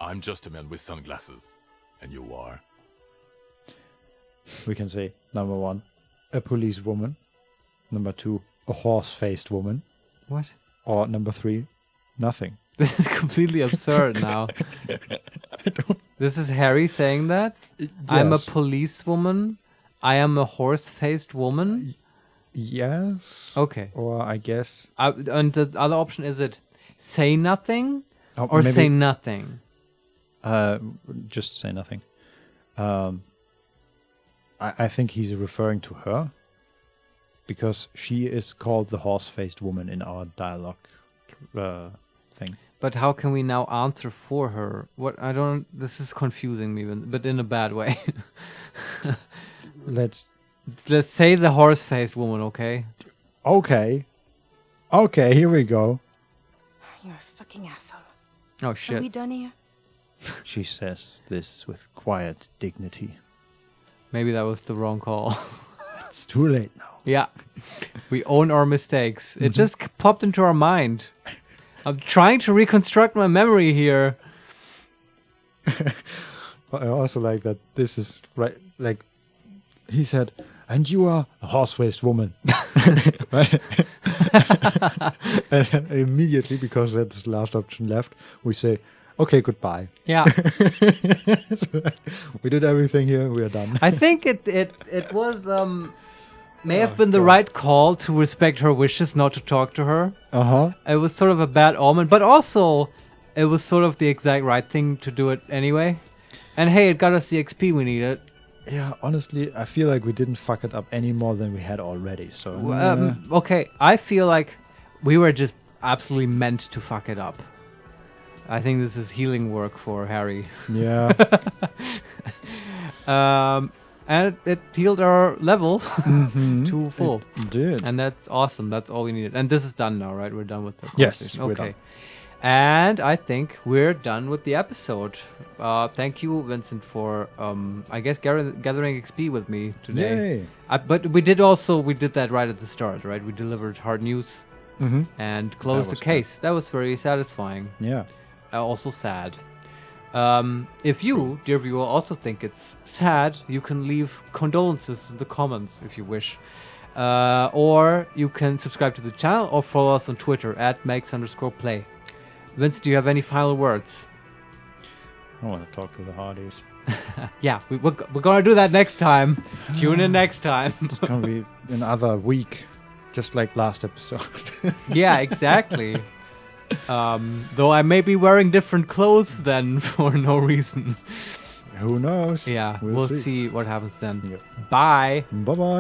I'm just a man with sunglasses. And you are? We can say, number 1, a police woman. Number 2, a horse-faced woman. What? Or number 3, nothing. This is completely absurd now. This is Harry saying that? Yes. I'm a policewoman. I am a horse-faced woman. Yes. Okay. Or I guess. And the other option, is it say nothing or maybe, say nothing? Just say nothing. I think he's referring to her because she is called the horse-faced woman in our dialogue thing. But how can we now answer for her? This is confusing me, but in a bad way. Let's say the horse-faced woman, okay? Okay, here we go. You're a fucking asshole. Oh, shit. Are we done here? She says this with quiet dignity. Maybe that was the wrong call. It's too late now. Yeah. We own our mistakes. It just popped into our mind. I'm trying to reconstruct my memory here. I also like that this is right, like he said, and you are a horse-faced woman. Right? And then immediately, because that's the last option left, we say, okay, goodbye. Yeah. We did everything here, we are done. I think it was may have been the right call to respect her wishes, not to talk to her. Uh-huh. It was sort of a bad omen, but also it was sort of the exact right thing to do it anyway. And hey, it got us the XP we needed. Yeah, honestly, I feel like we didn't fuck it up any more than we had already. So okay, I feel like we were just absolutely meant to fuck it up. I think this is healing work for Harry. Yeah. And it healed our level to full. It did. And that's awesome. That's all we needed. And this is done now, right? We're done with the Yes, conversation. we're Okay. done. And I think we're done with the episode. Thank you, Vincent, for I guess gathering XP with me today. Yay. But we did that right at the start, right? We delivered hard news and closed the case. That was very satisfying. Yeah. Also sad. If you, dear viewer, also think it's sad, you can leave condolences in the comments if you wish. or you can subscribe to the channel or follow us on Twitter at @makes_play. Vince, do you have any final words? I want to talk to the Hardys. Yeah, we're gonna do that next time. Tune in next time. It's gonna be another week, just like last episode. Yeah, exactly. Though I may be wearing different clothes then for no reason. Who knows? Yeah, we'll see what happens then. Yep. Bye. Bye-bye.